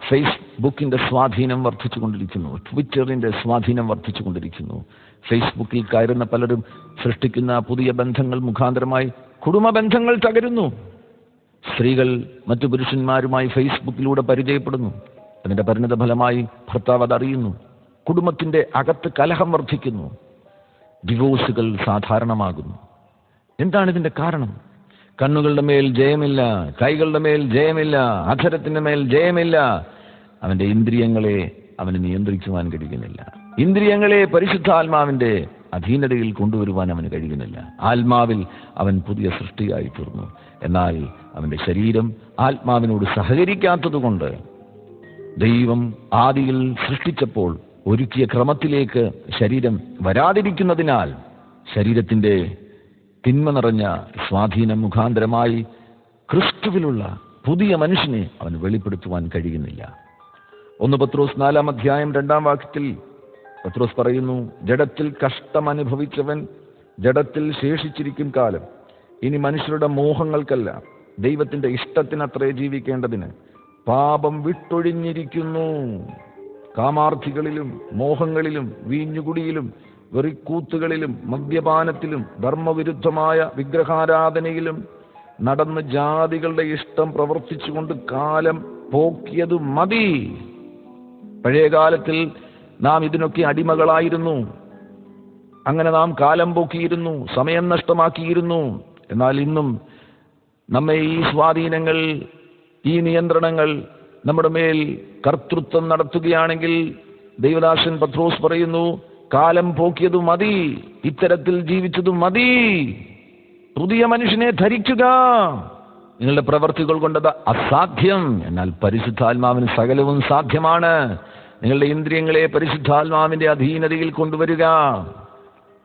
ഫേസ്ബുക്കിന്റെ സ്വാധീനം വർദ്ധിച്ചുകൊണ്ടിരിക്കുന്നു. ട്വിറ്ററിന്റെ സ്വാധീനം വർദ്ധിച്ചുകൊണ്ടിരിക്കുന്നു. ഫേസ്ബുക്കിൽ കയറുന്ന പലരും സൃഷ്ടിക്കുന്ന പുതിയ ബന്ധങ്ങൾ മുഖാന്തരമായി കുടുംബ ബന്ധങ്ങൾ തകരുന്നു. സ്ത്രീകൾ മറ്റു പുരുഷന്മാരുമായി ഫേസ്ബുക്കിലൂടെ പരിചയപ്പെടുന്നു. അതിന്റെ പരിണിത ഫലമായി ഭർത്താവ് അതറിയുന്നു. കുടുംബത്തിന്റെ അകത്ത് കലഹം വർദ്ധിക്കുന്നു. ഡിവോഴ്സുകൾ സാധാരണമാകുന്നു. എന്താണ് ഇതിന്റെ കാരണം? കണ്ണുകളുടെ മേൽ ജയമില്ല, കൈകളുടെ മേൽ ജയമില്ല, അധരത്തിന്റെ മേൽ ജയമില്ല. അവന്റെ ഇന്ദ്രിയങ്ങളെ അവന് നിയന്ത്രിക്കുവാൻ കഴിയുന്നില്ല. ഇന്ദ്രിയങ്ങളെ പരിശുദ്ധാത്മാവിന്റെ അധീനതയിൽ കൊണ്ടുവരുവാൻ അവന് കഴിയുന്നില്ല. ആത്മാവിൽ അവൻ പുതിയ സൃഷ്ടിയായി തീർന്നു. എന്നാൽ അവന്റെ ശരീരം ആത്മാവിനോട് സഹകരിക്കാത്തതുകൊണ്ട് ദൈവം ആദിയിൽ സൃഷ്ടിച്ചപ്പോൾ ഒരുക്കിയ ക്രമത്തിലേക്ക് ശരീരം വരാതിരിക്കുന്നതിനാൽ ശരീരത്തിന്റെ തിന്മ നിറഞ്ഞ സ്വാധീനം മുഖാന്തരമായി ക്രിസ്തുവിലുള്ള പുതിയ മനുഷ്യനെ അവന് വെളിപ്പെടുത്തുവാൻ കഴിയുന്നില്ല. 1 പത്രോസ് 4-ാം അധ്യായം 2-ാം വാക്യത്തിൽ പത്രോസ് പറയുന്നു, ജഡത്തിൽ കഷ്ടമനുഭവിച്ചവൻ ജഡത്തിൽ ശേഷിച്ചിരിക്കും കാലം ഇനി മനുഷ്യരുടെ മോഹങ്ങൾക്കല്ല ദൈവത്തിന്റെ ഇഷ്ടത്തിനത്രേ ജീവിക്കേണ്ടതിന് പാപം വിട്ടൊഴിഞ്ഞിരിക്കുന്നു. കാമാർത്ഥികളിലും മോഹങ്ങളിലും വീഞ്ഞുകുടിയിലും വെറിക്കൂത്തുകളിലും മദ്യപാനത്തിലും ധർമ്മവിരുദ്ധമായ വിഗ്രഹാരാധനയിലും നടന്ന് ജാതികളുടെ ഇഷ്ടം പ്രവർത്തിച്ചുകൊണ്ട് കാലം പോക്കിയത് മതി. പഴയകാലത്തിൽ നാം ഇതിനൊക്കെ അടിമകളായിരുന്നു. അങ്ങനെ നാം കാലം പോക്കിയിരുന്നു, സമയം നഷ്ടമാക്കിയിരുന്നു. എന്നാൽ ഇന്നും നമ്മെ ഈ സ്വാധീനങ്ങൾ, ഈ നിയന്ത്രണങ്ങൾ നമ്മുടെ മേൽ കർത്തൃത്വം നടത്തുകയാണെങ്കിൽ ദൈവദാസൻ പത്രോസ് പറയുന്നു, കാലം പോക്കിയതു മതി, ഇത്തരത്തിൽ ജീവിച്ചതു മതി. പുതിയ മനുഷ്യനെ ധരിക്കുക. നിങ്ങളുടെ പ്രവർത്തികൾ കൊണ്ടത് അസാധ്യം. എന്നാൽ പരിശുദ്ധാത്മാവിന് സകലവും സാധ്യമാണ്. നിങ്ങളുടെ ഇന്ദ്രിയങ്ങളെ പരിശുദ്ധാത്മാവിന്റെ അധീനതയിൽ കൊണ്ടുവരിക.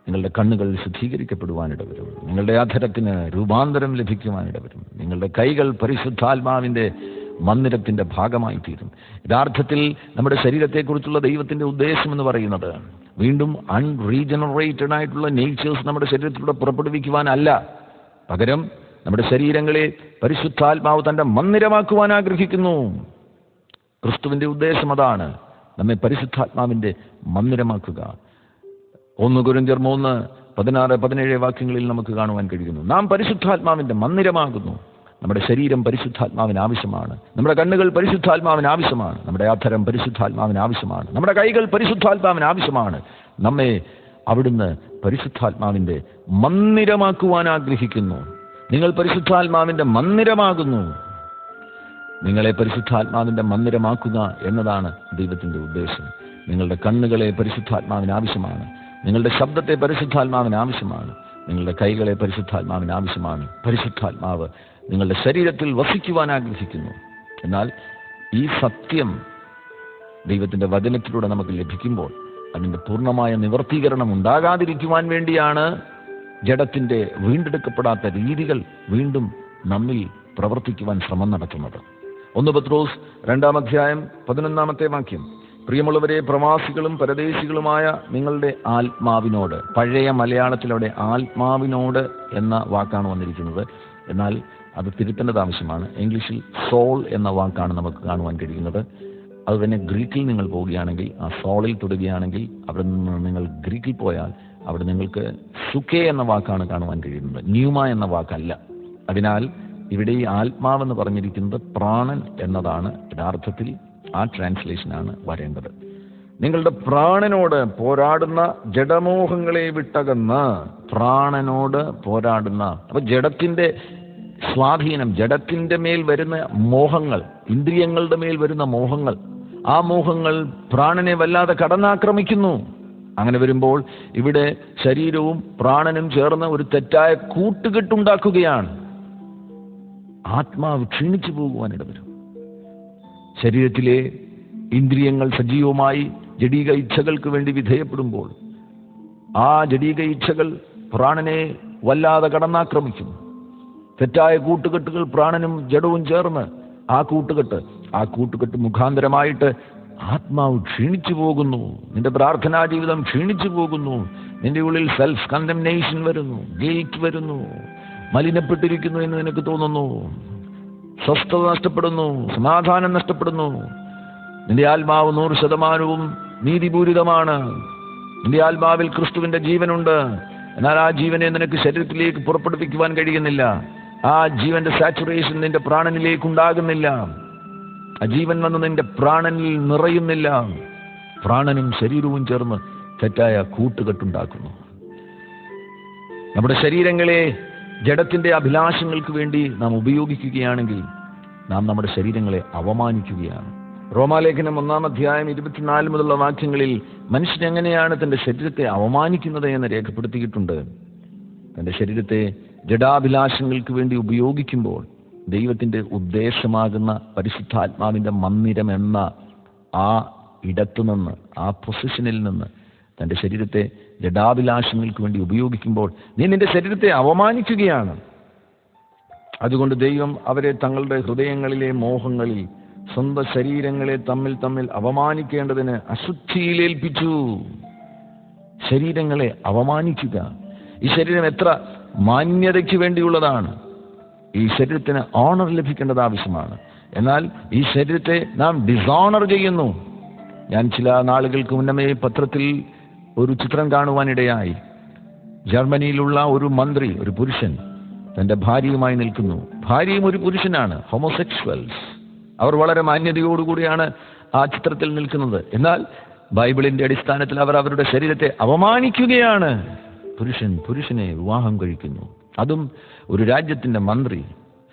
നിങ്ങളുടെ കണ്ണുകൾ ശുദ്ധീകരിക്കപ്പെടുവാനിടവരും. നിങ്ങളുടെ അധരത്തിന് രൂപാന്തരം ലഭിക്കുവാനിടവരും. നിങ്ങളുടെ കൈകൾ പരിശുദ്ധാത്മാവിന്റെ മന്ദിരത്തിന്റെ ഭാഗമായി തീരും. യഥാർത്ഥത്തിൽ നമ്മുടെ ശരീരത്തെക്കുറിച്ചുള്ള ദൈവത്തിന്റെ ഉദ്ദേശം എന്ന് പറയുന്നത് വീണ്ടും അൺറീജനറേറ്റഡ് ആയിട്ടുള്ള നേച്ചേഴ്സ് നമ്മുടെ ശരീരത്തിലൂടെ പുറപ്പെടുവിക്കുവാനല്ല, പകരം നമ്മുടെ ശരീരങ്ങളെ പരിശുദ്ധാത്മാവ് തന്റെ മന്ദിരമാക്കുവാൻ ആഗ്രഹിക്കുന്നു. ക്രിസ്തുവിന്റെ ഉദ്ദേശം അതാണ്, നമ്മെ പരിശുദ്ധാത്മാവിന്റെ മന്ദിരമാക്കുക. 1 കൊരിന്ത്യർ 3:16-17 വാക്യങ്ങളിൽ നമുക്ക് കാണുവാൻ കഴിയുന്നു, നാം പരിശുദ്ധാത്മാവിന്റെ മന്ദിരമാകുന്നു. നമ്മുടെ ശരീരം പരിശുദ്ധാത്മാവിന് ആവശ്യമാണ്. നമ്മുടെ കണ്ണുകൾ പരിശുദ്ധാത്മാവിന് ആവശ്യമാണ്. നമ്മുടെ അധരം പരിശുദ്ധാത്മാവിന് ആവശ്യമാണ്. നമ്മുടെ കൈകൾ പരിശുദ്ധാത്മാവിന് ആവശ്യമാണ്. നമ്മെ അവിടുന്ന് പരിശുദ്ധാത്മാവിൻ്റെ മന്ദിരമാക്കുവാൻ ആഗ്രഹിക്കുന്നു. നിങ്ങൾ പരിശുദ്ധാത്മാവിൻ്റെ മന്ദിരമാകുന്നു. നിങ്ങളെ പരിശുദ്ധാത്മാവിൻ്റെ മന്ദിരമാക്കുക എന്നതാണ് ദൈവത്തിൻ്റെ ഉദ്ദേശം. നിങ്ങളുടെ കണ്ണുകളെ പരിശുദ്ധാത്മാവിന് ആവശ്യമാണ്. നിങ്ങളുടെ ശബ്ദത്തെ പരിശുദ്ധാത്മാവിന് ആവശ്യമാണ്. നിങ്ങളുടെ കൈകളെ പരിശുദ്ധാത്മാവിന് ആവശ്യമാണ്. പരിശുദ്ധാത്മാവ് നിങ്ങളുടെ ശരീരത്തിൽ വസിക്കുവാൻ ആഗ്രഹിക്കുന്നു. എന്നാൽ ഈ സത്യം ദൈവത്തിൻ്റെ വചനത്തിലൂടെ നമുക്ക് ലഭിക്കുമ്പോൾ അതിൻ്റെ പൂർണ്ണമായ നിവർത്തീകരണം ഉണ്ടാകാതിരിക്കുവാൻ വേണ്ടിയാണ് ജഡത്തിൻ്റെ വീണ്ടെടുക്കപ്പെടാത്ത രീതികൾ വീണ്ടും നമ്മിൽ പ്രവർത്തിക്കുവാൻ ശ്രമം നടത്തുന്നത്. 1 പത്രോസ് 2-ാം അധ്യായം 11-ാമത്തെ വാക്യം, പ്രിയമുള്ളവരെ, പ്രവാസികളും പരദേശികളുമായ നിങ്ങളുടെ ആത്മാവിനോട്, പഴയ മലയാളത്തിലൂടെ ആത്മാവിനോട് എന്ന വാക്കാണ് വന്നിരിക്കുന്നത്, എന്നാൽ അത് തിരുത്തേണ്ടത് ആവശ്യമാണ്. ഇംഗ്ലീഷിൽ സോൾ എന്ന വാക്കാണ് നമുക്ക് കാണുവാൻ കഴിയുന്നത്. അത് തന്നെ ഗ്രീക്കിൽ നിങ്ങൾ പോവുകയാണെങ്കിൽ, ആ സോളിൽ തൊടുകയാണെങ്കിൽ, അവിടെ നിന്ന് നിങ്ങൾ ഗ്രീക്കിൽ പോയാൽ അവിടെ നിങ്ങൾക്ക് സുഖേ എന്ന വാക്കാണ് കാണുവാൻ കഴിയുന്നത്, ന്യൂമ എന്ന വാക്കല്ല. അതിനാൽ ഇവിടെ ഈ ആത്മാവെന്ന് പറഞ്ഞിരിക്കുന്നത് പ്രാണൻ എന്നതാണ്. യഥാർത്ഥത്തിൽ ആ ട്രാൻസ്ലേഷനാണ് വരേണ്ടത്. നിങ്ങളുടെ പ്രാണനോട് പോരാടുന്ന ജഡമോഹങ്ങളെ വിട്ടകന്ന് പ്രാണനോട് പോരാടുന്ന. അപ്പൊ ജഡത്തിന്റെ സ്വാധീനം, ജഡത്തിന്റെ മേൽ വരുന്ന മോഹങ്ങൾ, ഇന്ദ്രിയങ്ങളുടെ മേൽ വരുന്ന മോഹങ്ങൾ, ആ മോഹങ്ങൾ പ്രാണനെ വല്ലാതെ കടന്നാക്രമിക്കുന്നു. അങ്ങനെ വരുമ്പോൾ ഇവിടെ ശരീരവും പ്രാണനും ചേർന്ന് ഒരു തെറ്റായ കൂട്ടുകെട്ടുണ്ടാക്കുകയാണ്. ആത്മാവ് ക്ഷീണിച്ചു പോകുവാനിട വരും. ശരീരത്തിലെ ഇന്ദ്രിയങ്ങൾ സജീവമായി ജഡീക ഇച്ഛകൾക്ക് വേണ്ടി വിധേയപ്പെടുമ്പോൾ ആ ജഡീക ഇച്ഛകൾ പ്രാണനെ വല്ലാതെ കടന്നാക്രമിക്കും. തെറ്റായ കൂട്ടുകെട്ടുകൾ പ്രാണനും ജഡവും ചേർന്ന് ആ കൂട്ടുകെട്ട് മുഖാന്തരമായിട്ട് ആത്മാവ് ക്ഷീണിച്ചു പോകുന്നു. നിന്റെ പ്രാർത്ഥനാ ജീവിതം ക്ഷീണിച്ചു പോകുന്നു. നിന്റെ ഉള്ളിൽ സെൽഫ് കണ്ടംനേഷൻ വരുന്നു, ഗിൽറ്റ് വരുന്നു, മലിനപ്പെട്ടിരിക്കുന്നു എന്ന് നിനക്ക് തോന്നുന്നു. സ്വസ്ഥത നഷ്ടപ്പെടുന്നു, സമാധാനം നഷ്ടപ്പെടുന്നു. നിന്റെ ആത്മാവ് 100% നീതിപൂരിതമാണ്. നിന്റെ ആത്മാവിൽ ക്രിസ്തുവിന്റെ ജീവനുണ്ട്. എന്നാൽ ആ ജീവനെ നിനക്ക് ശരീരത്തിലേക്ക് പുറപ്പെടുവിക്കുവാൻ കഴിയുന്നില്ല. ആ ജീവന്റെ സാച്ചുറേഷൻ നിന്റെ പ്രാണനിലേക്ക് ഉണ്ടാകുന്നില്ല. ആ ജീവൻ വന്ന് നിന്റെ പ്രാണനിൽ നിറയുന്നില്ല. പ്രാണനും ശരീരവും ചേർന്ന് തെറ്റായ കൂട്ടുകെട്ടുണ്ടാക്കുന്നു. നമ്മുടെ ശരീരങ്ങളെ ജഡത്തിന്റെ അഭിലാഷങ്ങൾക്ക് വേണ്ടി നാം ഉപയോഗിക്കുകയാണെങ്കിൽ നാം നമ്മുടെ ശരീരങ്ങളെ അവമാനിക്കുകയാണ്. റോമാലേഖനം 1-ാം അധ്യായം 24 മുതലുള്ള വാക്യങ്ങളിൽ മനുഷ്യൻ എങ്ങനെയാണ് തന്റെ ശരീരത്തെ അവമാനിക്കുന്നത് എന്ന് രേഖപ്പെടുത്തിയിട്ടുണ്ട്. തന്റെ ശരീരത്തെ ജഡാഭിലാഷങ്ങൾക്ക് വേണ്ടി ഉപയോഗിക്കുമ്പോൾ ദൈവത്തിന്റെ ഉദ്ദേശമാകുന്ന പരിശുദ്ധാത്മാവിന്റെ മന്ദിരം എന്ന ആ ഇടത്തുനിന്ന്, ആ പൊസിഷനിൽ നിന്ന് തന്റെ ശരീരത്തെ ജഡാഭിലാഷങ്ങൾക്ക് വേണ്ടി ഉപയോഗിക്കുമ്പോൾ നീ നിന്റെ ശരീരത്തെ അവമാനിക്കുകയാണ്. അതുകൊണ്ട് ദൈവം അവരെ തങ്ങളുടെ ഹൃദയങ്ങളിലെ മോഹങ്ങളിൽ സ്വന്തം ശരീരങ്ങളെ തമ്മിൽ അവമാനിക്കേണ്ടതിന് അശുദ്ധിയിലേൽപ്പിച്ചു. ശരീരങ്ങളെ അവമാനിക്കുക. ഈ ശരീരം എത്ര മാന്യതയ്ക്ക് വേണ്ടിയുള്ളതാണ്. ഈ ശരീരത്തിന് ഓണർ ലഭിക്കേണ്ടത് ആവശ്യമാണ്. എന്നാൽ ഈ ശരീരത്തെ നാം ഡിസോണർ ചെയ്യുന്നു. ഞാൻ ചില നാളുകൾക്ക് മുന്നമേ പത്രത്തിൽ ഒരു ചിത്രം കാണുവാനിടയായി. ജർമ്മനിയിലുള്ള ഒരു മന്ത്രി, ഒരു പുരുഷൻ തൻ്റെ ഭാര്യയുമായി നിൽക്കുന്നു. ഭാര്യയും ഒരു പുരുഷനാണ്, ഹോമോസെക്ഷുവൽസ്. അവർ വളരെ മാന്യതയോടുകൂടിയാണ് ആ ചിത്രത്തിൽ നിൽക്കുന്നത്. എന്നാൽ ബൈബിളിന്റെ അടിസ്ഥാനത്തിൽ അവർ അവരുടെ ശരീരത്തെ അവമാനിക്കുകയാണ്. പുരുഷനെ വിവാഹം കഴിക്കുന്നു, അതും ഒരു രാജ്യത്തിന്റെ മന്ത്രി.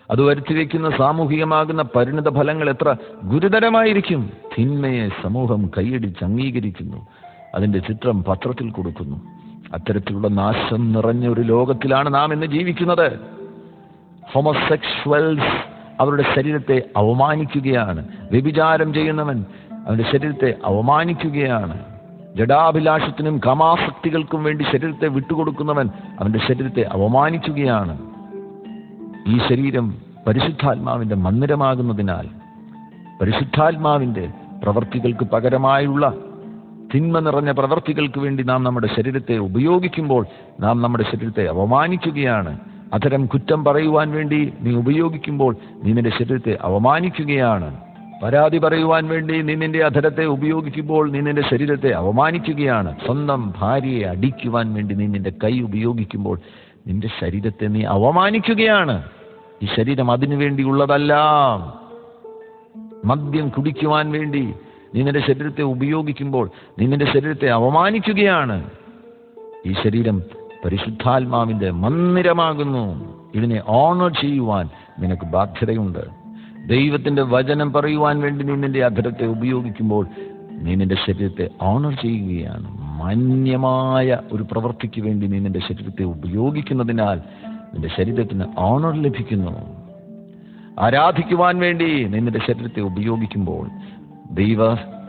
അത് വരുത്തിവെക്കുന്ന സാമൂഹികമാകുന്ന പരിണിത ഫലങ്ങൾ എത്ര ഗുരുതരമായിരിക്കും. തിന്മയെ സമൂഹം കൈയടിച്ച് അംഗീകരിക്കുന്നു, അതിന്റെ ചിത്രം പത്രത്തിൽ കൊടുക്കുന്നു. അത്തരത്തിലുള്ള നാശം നിറഞ്ഞ ഒരു ലോകത്തിലാണ് നാം ഇന്ന് ജീവിക്കുന്നത്. ഹോമോസെക്ഷുവൽസ് അവരുടെ ശരീരത്തെ അവമാനിക്കുകയാണ്. വ്യഭിചാരം ചെയ്യുന്നവൻ അവന്റെ ശരീരത്തെ അവമാനിക്കുകയാണ്. ജഡാഭിലാഷത്തിനും കാമാസക്തികൾക്കും വേണ്ടി ശരീരത്തെ വിട്ടുകൊടുക്കുന്നവൻ അവന്റെ ശരീരത്തെ അവമാനിക്കുകയാണ്. ഈ ശരീരം പരിശുദ്ധാത്മാവിന്റെ മന്ദിരമാകുന്നതിനാൽ പരിശുദ്ധാത്മാവിന്റെ പ്രവർത്തികൾക്ക് പകരമായുള്ള തിന്മ നിറഞ്ഞ പ്രവർത്തികൾക്ക് വേണ്ടി നാം നമ്മുടെ ശരീരത്തെ ഉപയോഗിക്കുമ്പോൾ നാം നമ്മുടെ ശരീരത്തെ അവമാനിക്കുകയാണ്. അത്തരം കുറ്റം പറയുവാൻ വേണ്ടി നീ ഉപയോഗിക്കുമ്പോൾ നീ നിന്റെ ശരീരത്തെ അവമാനിക്കുകയാണ്. പരാതി പറയുവാൻ വേണ്ടി നീ നിന്റെ അധരത്തെ ഉപയോഗിക്കുമ്പോൾ നീ നിന്റെ ശരീരത്തെ അവമാനിക്കുകയാണ്. സ്വന്തം ഭാര്യയെ അടിക്കുവാൻ വേണ്ടി നീ നിന്റെ കൈ ഉപയോഗിക്കുമ്പോൾ നിന്റെ ശരീരത്തെ നീ അവമാനിക്കുകയാണ്. ഈ ശരീരം അതിനു വേണ്ടിയുള്ളതല്ല. മദ്യം കുടിക്കുവാൻ വേണ്ടി നീ നിന്റെ ശരീരത്തെ ഉപയോഗിക്കുമ്പോൾ നീ നിന്റെ ശരീരത്തെ അവമാനിക്കുകയാണ്. ഈ ശരീരം പരിശുദ്ധാത്മാവിന്റെ മന്ദിരമാകുന്നു. ഇതിനെ ഓണർ ചെയ്യുവാൻ നിനക്ക് ബാധ്യതയുണ്ട്. ദൈവത്തിന്റെ വചനം പറയുവാൻ വേണ്ടി നീ നിന്റെ അധരത്തെ ഉപയോഗിക്കുമ്പോൾ നീ നിന്റെ ശരീരത്തെ ഓണർ ചെയ്യുകയാണ്. മാന്യമായ ഒരു പ്രവൃത്തിക്ക് വേണ്ടി നീ നിന്റെ ശരീരത്തെ ഉപയോഗിക്കുന്നതിനാൽ നിന്റെ ശരീരത്തിന് ഓണർ ലഭിക്കുന്നു. ആരാധിക്കുവാൻ വേണ്ടി നീ നിന്റെ ശരീരത്തെ ഉപയോഗിക്കുമ്പോൾ, ദൈവ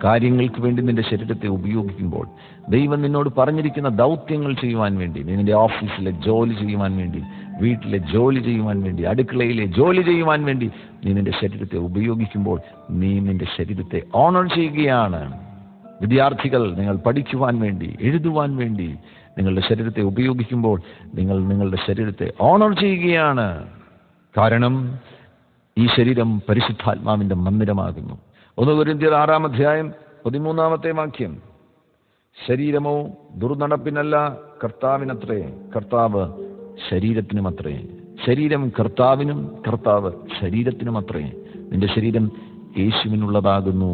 കാര്യങ്ങൾക്ക് വേണ്ടി നിന്റെ ശരീരത്തെ ഉപയോഗിക്കുമ്പോൾ, ദൈവം നിന്നോട് പറഞ്ഞിരിക്കുന്ന ദൗത്യങ്ങൾ ചെയ്യുവാൻ വേണ്ടി, നീ നിന്റെ ഓഫീസിലെ ജോലി ചെയ്യുവാൻ വേണ്ടി, വീട്ടിലെ ജോലി ചെയ്യുവാൻ വേണ്ടി, അടുക്കളയിലെ ജോലി ചെയ്യുവാൻ വേണ്ടി നീ നിന്റെ ശരീരത്തെ ഉപയോഗിക്കുമ്പോൾ നീ നിന്റെ ശരീരത്തെ ഓണർ ചെയ്യുകയാണ്. വിദ്യാർത്ഥികൾ, നിങ്ങൾ പഠിക്കുവാൻ വേണ്ടി, എഴുതുവാൻ വേണ്ടി നിങ്ങളുടെ ശരീരത്തെ ഉപയോഗിക്കുമ്പോൾ നിങ്ങൾ നിങ്ങളുടെ ശരീരത്തെ ഓണർ ചെയ്യുകയാണ്. കാരണം ഈ ശരീരം പരിശുദ്ധാത്മാവിന്റെ മന്ദിരമാകുന്നു. 1 കൊരിന്ത്യർ 6:13 ശരീരമോ ദുർനടപ്പിനല്ല, കർത്താവിനത്രേ, കർത്താവ് ശരീരത്തിനുമത്രേ. ശരീരം കർത്താവിനും, കർത്താവ് ശരീരത്തിനുമത്രേ. നിന്റെ ശരീരം യേശുവിനുള്ളതാകുന്നു.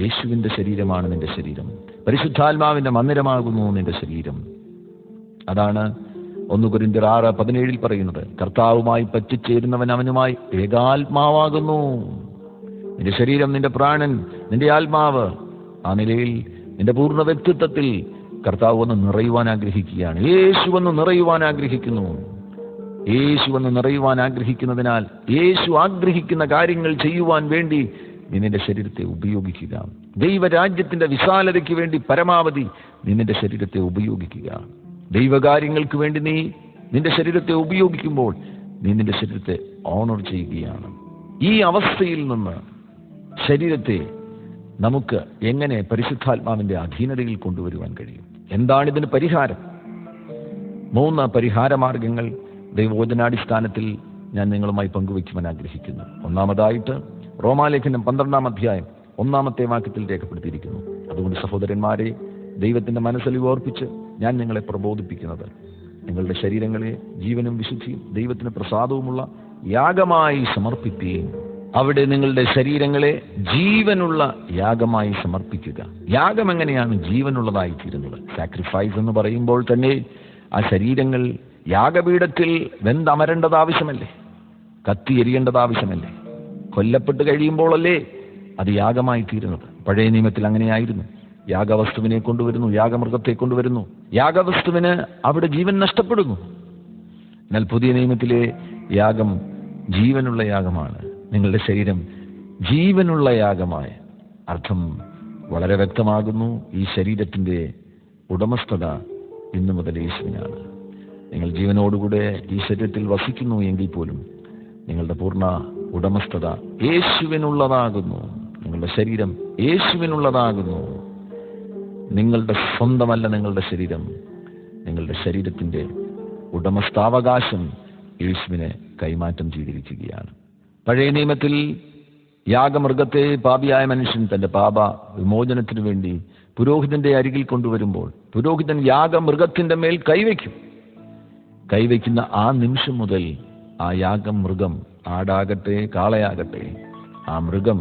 യേശുവിന്റെ ശരീരമാണ് നിന്റെ ശരീരം. പരിശുദ്ധാത്മാവിന്റെ മന്ദിരമാകുന്നു നിന്റെ ശരീരം. അതാണ് 1 കൊരിന്ത്യർ 6:17 പറയുന്നത്. കർത്താവുമായി പറ്റിച്ചേരുന്നവൻ അവനുമായി ഏകാത്മാവാകുന്നു. നിന്റെ ശരീരം, നിന്റെ പ്രാണൻ, നിന്റെ ആത്മാവ്, ആ നിലയിൽ നിന്റെ പൂർണ്ണ വ്യക്തിത്വത്തിൽ കർത്താവ് ഒന്ന് നിറയുവാൻ ആഗ്രഹിക്കുകയാണ്. യേശു ഒന്ന് നിറയുവാൻ ആഗ്രഹിക്കുന്നു. യേശു ഒന്ന് നിറയുവാൻ ആഗ്രഹിക്കുന്നതിനാൽ യേശു ആഗ്രഹിക്കുന്ന കാര്യങ്ങൾ ചെയ്യുവാൻ വേണ്ടി നീ നിന്റെ ശരീരത്തെ ഉപയോഗിക്കുക. ദൈവരാജ്യത്തിന്റെ വിശാലതയ്ക്ക് വേണ്ടി പരമാവധി നീ നിന്റെ ശരീരത്തെ ഉപയോഗിക്കുക. ദൈവകാര്യങ്ങൾക്ക് വേണ്ടി നീ നിന്റെ ശരീരത്തെ ഉപയോഗിക്കുമ്പോൾ നീ നിന്റെ ശരീരത്തെ ഓണർ ചെയ്യുകയാണ്. ഈ അവസ്ഥയിൽ നിന്ന് ശരീരത്തെ നമുക്ക് എങ്ങനെ പരിശുദ്ധാത്മാവിന്റെ അധീനതയിൽ കൊണ്ടുവരുവാൻ കഴിയും? എന്താണിതിന് പരിഹാരം? 3 പരിഹാര മാർഗങ്ങൾ ദൈവവചനാടിസ്ഥാനത്തിൽ ഞാൻ നിങ്ങളുമായി പങ്കുവയ്ക്കുവാൻ ആഗ്രഹിക്കുന്നു. ഒന്നാമതായിട്ട് റോമാലേഖനം 12:1 രേഖപ്പെടുത്തിയിരിക്കുന്നു. അതുകൊണ്ട് സഹോദരന്മാരെ, ദൈവത്തിന്റെ മനസ്സലിവ് ഓർപ്പിച്ച് ഞാൻ നിങ്ങളെ പ്രബോധിപ്പിക്കുന്നത്, നിങ്ങളുടെ ശരീരങ്ങളെ ജീവനും വിശുദ്ധിയും ദൈവത്തിന് പ്രസാദവുമുള്ള യാഗമായി സമർപ്പിക്കുകയും അവിടെ നിങ്ങളുടെ ശരീരങ്ങളെ ജീവനുള്ള യാഗമായി സമർപ്പിക്കുക. യാഗം എങ്ങനെയാണ് ജീവനുള്ളതായി തീരുന്നത്? സാക്രിഫൈസ് എന്ന് പറയുമ്പോൾ തന്നെ ആ ശരീരങ്ങൾ യാഗപീഠത്തിൽ വെന്തമരേണ്ടത് ആവശ്യമല്ലേ? കത്തി എരിയേണ്ടത് ആവശ്യമല്ലേ? കൊല്ലപ്പെട്ട് കഴിയുമ്പോഴല്ലേ അത് യാഗമായി തീരുന്നത്. പഴയ നിയമത്തിൽ അങ്ങനെയായിരുന്നു. യാഗവസ്തുവിനെ കൊണ്ടുവരുന്നു, യാഗമൃഗത്തെ കൊണ്ടുവരുന്നു, യാഗവസ്തുവിന് അവിടെ ജീവൻ നഷ്ടപ്പെടുന്നു. എന്നാൽ പുതിയ നിയമത്തിലെ യാഗം ജീവനുള്ള യാഗമാണ്. നിങ്ങളുടെ ശരീരം ജീവനുള്ള യാഗമായ അർത്ഥം വളരെ വ്യക്തമാകുന്നു. ഈ ശരീരത്തിന്റെ ഉടമസ്ഥത ഇന്നു മുതൽ യേശുവിനാണ്. നിങ്ങൾ ജീവനോടുകൂടെ ഈ ശരീരത്തിൽ വസിക്കുന്നു എങ്കിൽ പോലും നിങ്ങളുടെ പൂർണ്ണ ഉടമസ്ഥത യേശുവിനുള്ളതാകുന്നു. നിങ്ങളുടെ ശരീരം യേശുവിനുള്ളതാകുന്നു. നിങ്ങളുടെ സ്വന്തമല്ല നിങ്ങളുടെ ശരീരം. നിങ്ങളുടെ ശരീരത്തിന്റെ ഉടമസ്ഥാവകാശം യേശുവിനെ കൈമാറ്റം ചെയ്തിരിക്കുകയാണ്. പഴയ നിയമത്തിൽ യാഗമൃഗത്തെ പാപിയായ മനുഷ്യൻ തന്റെ പാപ വിമോചനത്തിനു വേണ്ടി പുരോഹിതന്റെ അരികിൽ കൊണ്ടുവരുമ്പോൾ പുരോഹിതൻ യാഗമൃഗത്തിന്റെ മേൽ കൈവയ്ക്കുന്ന ആ നിമിഷം മുതൽ ആ യാഗമൃഗം, ആടാകട്ടെ കാളയാകട്ടെ, ആ മൃഗം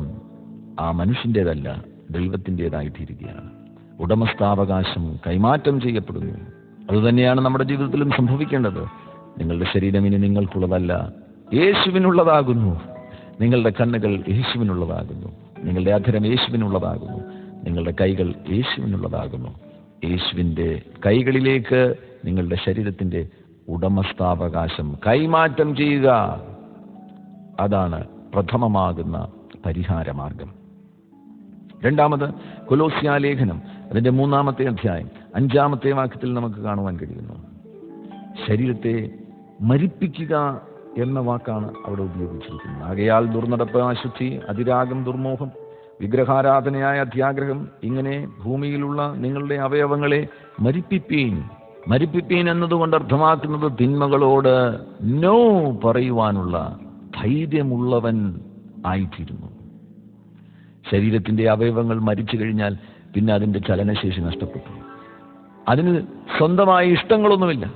ആ മനുഷ്യൻ്റെതല്ല, ദൈവത്തിൻ്റെതായിത്തീരുകയാണ്. ഉടമസ്ഥാവകാശം കൈമാറ്റം ചെയ്യപ്പെടുന്നു. അതുതന്നെയാണ് നമ്മുടെ ജീവിതത്തിലും സംഭവിക്കേണ്ടത്. നിങ്ങളുടെ ശരീരം ഇനി നിങ്ങൾക്കുള്ളതല്ല, യേശുവിനുള്ളതാകുന്നു. നിങ്ങളുടെ കണ്ണുകൾ യേശുവിനുള്ളതാകുന്നു. നിങ്ങളുടെ അധരം യേശുവിനുള്ളതാകുന്നു. നിങ്ങളുടെ കൈകൾ യേശുവിനുള്ളതാകുന്നു. യേശുവിൻ്റെ കൈകളിലേക്ക് നിങ്ങളുടെ ശരീരത്തിൻ്റെ ഉടമസ്ഥാവകാശം കൈമാറ്റം ചെയ്യുക. അതാണ് പ്രഥമമാകുന്ന പരിഹാരമാർഗം. രണ്ടാമത് കൊലോസ്യ ലേഖനം അതിൻ്റെ 3-ാമത്തെ അധ്യായം 5-ാമത്തെ വാക്യത്തിൽ നമുക്ക് കാണുവാൻ കഴിയുന്നു. ശരീരത്തെ മരിപ്പിക്കുക എന്ന വാക്കാണ് അവിടെ ഉപയോഗിച്ചിരിക്കുന്നത്. ആകയാൽ ദുർനടപ്പ്, അശുദ്ധി, അതിരാഗം, ദുർമോഹം, വിഗ്രഹാരാധനയായ അത്യാഗ്രഹം, ഇങ്ങനെ ഭൂമിയിലുള്ള നിങ്ങളുടെ അവയവങ്ങളെ മരിപ്പിപ്പീൻ എന്നതുകൊണ്ട് അർത്ഥമാക്കുന്നത് തിന്മകളോട് നോ പറയുവാനുള്ള ധൈര്യമുള്ളവൻ ആയിത്തീരുന്നു. ശരീരത്തിന്റെ അവയവങ്ങൾ മരിച്ചു കഴിഞ്ഞാൽ പിന്നെ അതിൻ്റെ ചലനശേഷി നഷ്ടപ്പെട്ടു. അതിന് സ്വന്തമായ ഇഷ്ടങ്ങളൊന്നുമില്ല.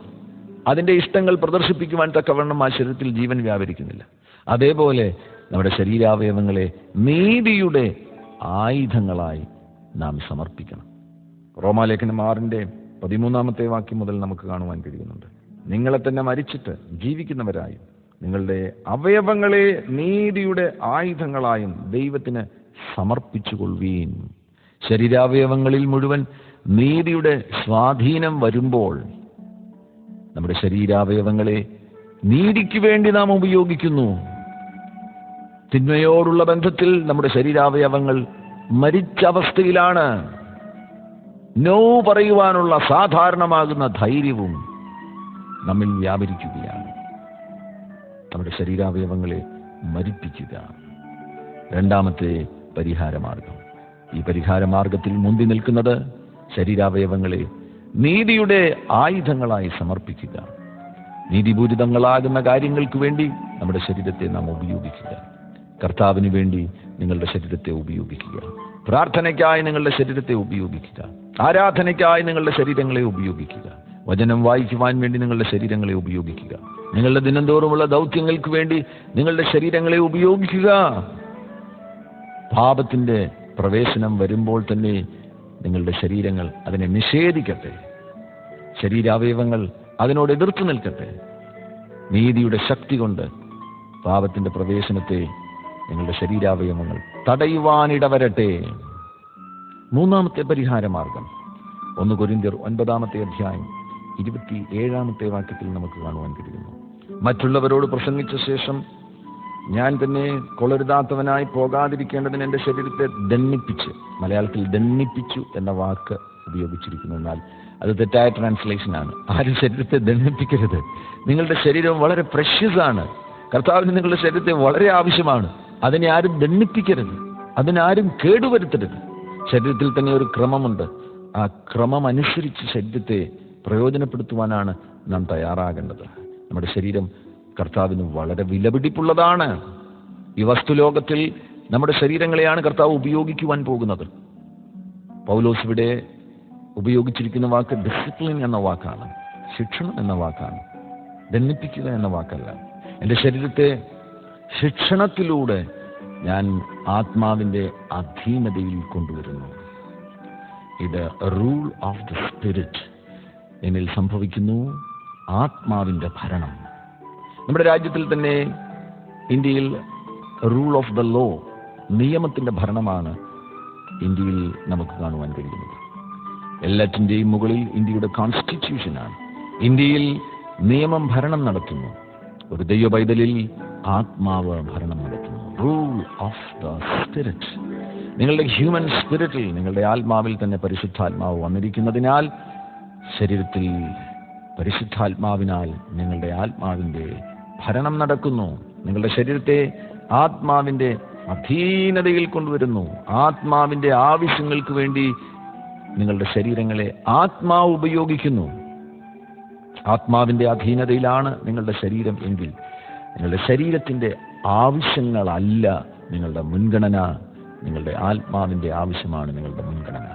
അതിൻ്റെ ഇഷ്ടങ്ങൾ പ്രദർശിപ്പിക്കുവാൻ തക്കവണ്ണം ആ ശരീരത്തിൽ ജീവൻ വ്യാപരിക്കുന്നില്ല. അതേപോലെ നമ്മുടെ ശരീരാവയവങ്ങളെ നീതിയുടെ ആയുധങ്ങളായി നാം സമർപ്പിക്കണം. റോമാലേഖനം 6:13 വാക്യം മുതൽ നമുക്ക് കാണുവാൻ കഴിയുന്നുണ്ട്. നിങ്ങളെ തന്നെ മരിച്ചിട്ട് ജീവിക്കുന്നവരായും നിങ്ങളുടെ അവയവങ്ങളെ നീതിയുടെ ആയുധങ്ങളായും ദൈവത്തിന് സമർപ്പിച്ചുകൊള്ളുവീൻ. ശരീരാവയവങ്ങളിൽ മുഴുവൻ നീതിയുടെ സ്വാധീനം വരുമ്പോൾ നമ്മുടെ ശരീരാവയവങ്ങളെ നീതിക്ക് വേണ്ടി നാം ഉപയോഗിക്കുന്നു. തിന്മയോടുള്ള ബന്ധത്തിൽ നമ്മുടെ ശരീരാവയവങ്ങൾ മരിച്ച അവസ്ഥയിലാണ്. നോ പറയുവാനുള്ള സാധാരണമാകുന്ന ധൈര്യവും നമ്മിൽ വ്യാപരിക്കുകയാണ്. നമ്മുടെ ശരീരാവയവങ്ങളെ മരിപ്പിക്കുക രണ്ടാമത്തെ പരിഹാരമാർഗം. ഈ പരിഹാരമാർഗത്തിൽ മുന്തി നിൽക്കുന്നത് ശരീരാവയവങ്ങളെ നീതിയുടെ ആയുധങ്ങളായി സമർപ്പിക്കുക. നീതിപൂരിതങ്ങളാകുന്ന കാര്യങ്ങൾക്ക് വേണ്ടി നമ്മുടെ ശരീരത്തെ നാം ഉപയോഗിക്കുക. കർത്താവിന് വേണ്ടി നിങ്ങളുടെ ശരീരത്തെ ഉപയോഗിക്കുക. പ്രാർത്ഥനയ്ക്കായി നിങ്ങളുടെ ശരീരത്തെ ഉപയോഗിക്കുക. ആരാധനയ്ക്കായി നിങ്ങളുടെ ശരീരങ്ങളെ ഉപയോഗിക്കുക. വചനം വായിക്കുവാൻ വേണ്ടി നിങ്ങളുടെ ശരീരങ്ങളെ ഉപയോഗിക്കുക. നിങ്ങളുടെ ദിനംതോറുമുള്ള ദൗത്യങ്ങൾക്ക് വേണ്ടി നിങ്ങളുടെ ശരീരങ്ങളെ ഉപയോഗിക്കുക. പാപത്തിന്റെ പ്രവേശനം വരുമ്പോൾ തന്നെ നിങ്ങളുടെ ശരീരങ്ങൾ അതിനെ നിഷേധിക്കട്ടെ. ശരീരാവയവങ്ങൾ അതിനോട് എതിർത്ത് നിൽക്കട്ടെ. നീതിയുടെ ശക്തി കൊണ്ട് പാപത്തിന്റെ പ്രവേശനത്തെ നിങ്ങളുടെ ശരീരാവയവങ്ങൾ തടയുവാനിടവരട്ടെ. മൂന്നാമത്തെ പരിഹാരമാർഗം 1 കൊരിന്ത്യർ 9:27 വാക്യത്തിൽ നമുക്ക് കാണുവാൻ കഴിയുന്നു. മറ്റുള്ളവരോട് പ്രസംഗിച്ച ശേഷം ഞാൻ തന്നെ കൊളരുതാത്തവനായി പോകാതിരിക്കേണ്ടതിന് എൻ്റെ ശരീരത്തെ ദണ്ഡിപ്പിച്ച്, മലയാളത്തിൽ ദണ്ഡിപ്പിച്ചു എന്ന വാക്ക് ഉപയോഗിച്ചിരിക്കുന്നു. എന്നാൽ അത് തെറ്റായ ട്രാൻസ്ലേഷനാണ്. ആരും ശരീരത്തെ ദണ്ഡിപ്പിക്കരുത്. നിങ്ങളുടെ ശരീരം വളരെ പ്രഷ്യസ് ആണ്. കർത്താവിന് നിങ്ങളുടെ ശരീരത്തെ വളരെ ആവശ്യമാണ്. അതിനെ ആരും ദണ്ഡിപ്പിക്കരുത്. അതിനാരും കേടുവരുത്തരുത്. ശരീരത്തിൽ തന്നെ ഒരു ക്രമമുണ്ട്. ആ ക്രമം അനുസരിച്ച് ശരീരത്തെ പ്രയോജനപ്പെടുത്തുവാനാണ് നാം തയ്യാറാകേണ്ടത്. നമ്മുടെ ശരീരം കർത്താവിന് വളരെ വിലപിടിപ്പുള്ളതാണ്. ഈ വസ്തുലോകത്തിൽ നമ്മുടെ ശരീരങ്ങളെയാണ് കർത്താവ് ഉപയോഗിക്കുവാൻ പോകുന്നത്. പൗലോസ് ഇവിടെ ഉപയോഗിച്ചിരിക്കുന്ന വാക്ക് ഡിസിപ്ലിൻ എന്ന വാക്കാണ്, ശിക്ഷണം എന്ന വാക്കാണ്, ദണ്ഡിപ്പിക്കുക എന്ന വാക്കല്ല. എൻ്റെ ശരീരത്തെ ശിക്ഷണത്തിലൂടെ ഞാൻ ആത്മാവിൻ്റെ അധീനതയിൽ കൊണ്ടുവരുന്നു. ഇത് റൂൾ ഓഫ് ദ സ്പിരിറ്റ് എന്നിൽ സംഭവിക്കുന്നു. ആത്മാവിൻ്റെ ഭരണം. നമ്മുടെ രാജ്യത്തിൽ തന്നെ ഇന്ത്യയിൽ റൂൾ ഓഫ് ദ ലോ, നിയമത്തിൻ്റെ ഭരണമാണ് ഇന്ത്യയിൽ നമുക്ക് കാണുവാൻ കഴിയുന്നത്. എല്ലാറ്റിൻ്റെയും മുകളിൽ ഇന്ത്യയുടെ കോൺസ്റ്റിറ്റ്യൂഷനാണ്. ഇന്ത്യയിൽ നിയമം ഭരണം നടത്തുന്നു. ഒരു ദൈവ പൈതലിൽ ആത്മാവ് ഭരണം നടത്തുന്നു. Rule of the spirit. നിങ്ങളുടെ ഹ്യൂമൻ സ്പിരിറ്റിൽ, നിങ്ങളുടെ ആത്മാവിൽ തന്നെ പരിശുദ്ധാത്മാവ് വന്നിരിക്കുന്നതിനാൽ ശരീരത്തിൽ പരിശുദ്ധാത്മാവിനാൽ നിങ്ങളുടെ ആത്മാവിൻ്റെ ഭരണം നടക്കുന്നു. നിങ്ങളുടെ ശരീരത്തെ ആത്മാവിൻ്റെ അധീനതയിൽ കൊണ്ടുവരുന്നു. ആത്മാവിൻ്റെ ആവശ്യങ്ങൾക്ക് വേണ്ടി നിങ്ങളുടെ ശരീരങ്ങളെ ആത്മാവ് ഉപയോഗിക്കുന്നു. ആത്മാവിൻ്റെ അധീനതയിലാണ് നിങ്ങളുടെ ശരീരം എങ്കിൽ നിങ്ങളുടെ ശരീരത്തിൻ്റെ ആവശ്യങ്ങളല്ല നിങ്ങളുടെ മുൻഗണന. നിങ്ങളുടെ ആത്മാവിൻ്റെ ആവശ്യമാണ് നിങ്ങളുടെ മുൻഗണന.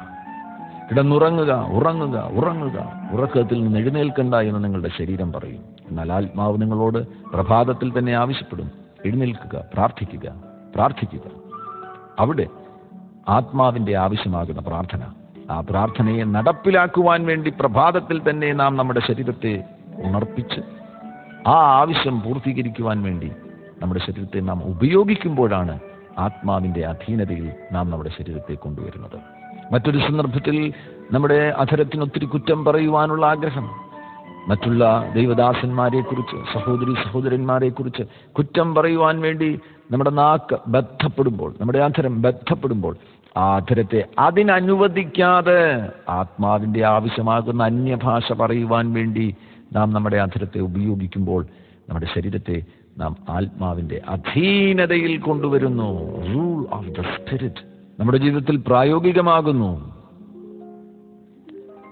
കിടന്നുറങ്ങുക, ഉറങ്ങുക, ഉറങ്ങുക, ഉറക്കത്തിൽ നിന്ന് എഴുന്നേൽക്കണ്ട എന്ന് നിങ്ങളുടെ ശരീരം പറയും. എന്നാൽ ആത്മാവ് നിങ്ങളോട് പ്രഭാതത്തിൽ തന്നെ ആവശ്യപ്പെടും, എഴുന്നേൽക്കുക, പ്രാർത്ഥിക്കുക, പ്രാർത്ഥിക്കുക. അവിടെ ആത്മാവിൻ്റെ ആവശ്യമാകുന്ന പ്രാർത്ഥന, ആ പ്രാർത്ഥനയെ നടപ്പിലാക്കുവാൻ വേണ്ടി പ്രഭാതത്തിൽ തന്നെ നാം നമ്മുടെ ശരീരത്തെ ഉണർപ്പിച്ച് ആ ആവശ്യം പൂർത്തീകരിക്കുവാൻ വേണ്ടി നമ്മുടെ ശരീരത്തെ നാം ഉപയോഗിക്കുമ്പോഴാണ് ആത്മാവിൻ്റെ അധീനതയിൽ നാം നമ്മുടെ ശരീരത്തെ കൊണ്ടുവരുന്നത്. മറ്റൊരു സന്ദർഭത്തിൽ നമ്മുടെ അധരത്തിന് ഒത്തിരി കുറ്റം പറയുവാനുള്ള ആഗ്രഹം, മറ്റുള്ള ദൈവദാസന്മാരെക്കുറിച്ച്, സഹോദരി സഹോദരന്മാരെക്കുറിച്ച് കുറ്റം പറയുവാൻ വേണ്ടി നമ്മുടെ നാക്ക് ബന്ധപ്പെടുമ്പോൾ, നമ്മുടെ അധരം ബന്ധപ്പെടുമ്പോൾ, ആ അധരത്തെ അതിനനുവദിക്കാതെ ആത്മാവിൻ്റെ ആവശ്യമാകുന്ന അന്യഭാഷ പറയുവാൻ വേണ്ടി നാം നമ്മുടെ അധരത്തെ ഉപയോഗിക്കുമ്പോൾ നമ്മുടെ ശരീരത്തെ നാം ആത്മാവിൻ്റെ അധീനതയിൽ കൊണ്ടുവരുന്നു. റൂൾ ഓഫ് ദ സ്പിരിറ്റ് നമ്മുടെ ജീവിതത്തിൽ പ്രായോഗികമാകുന്നു.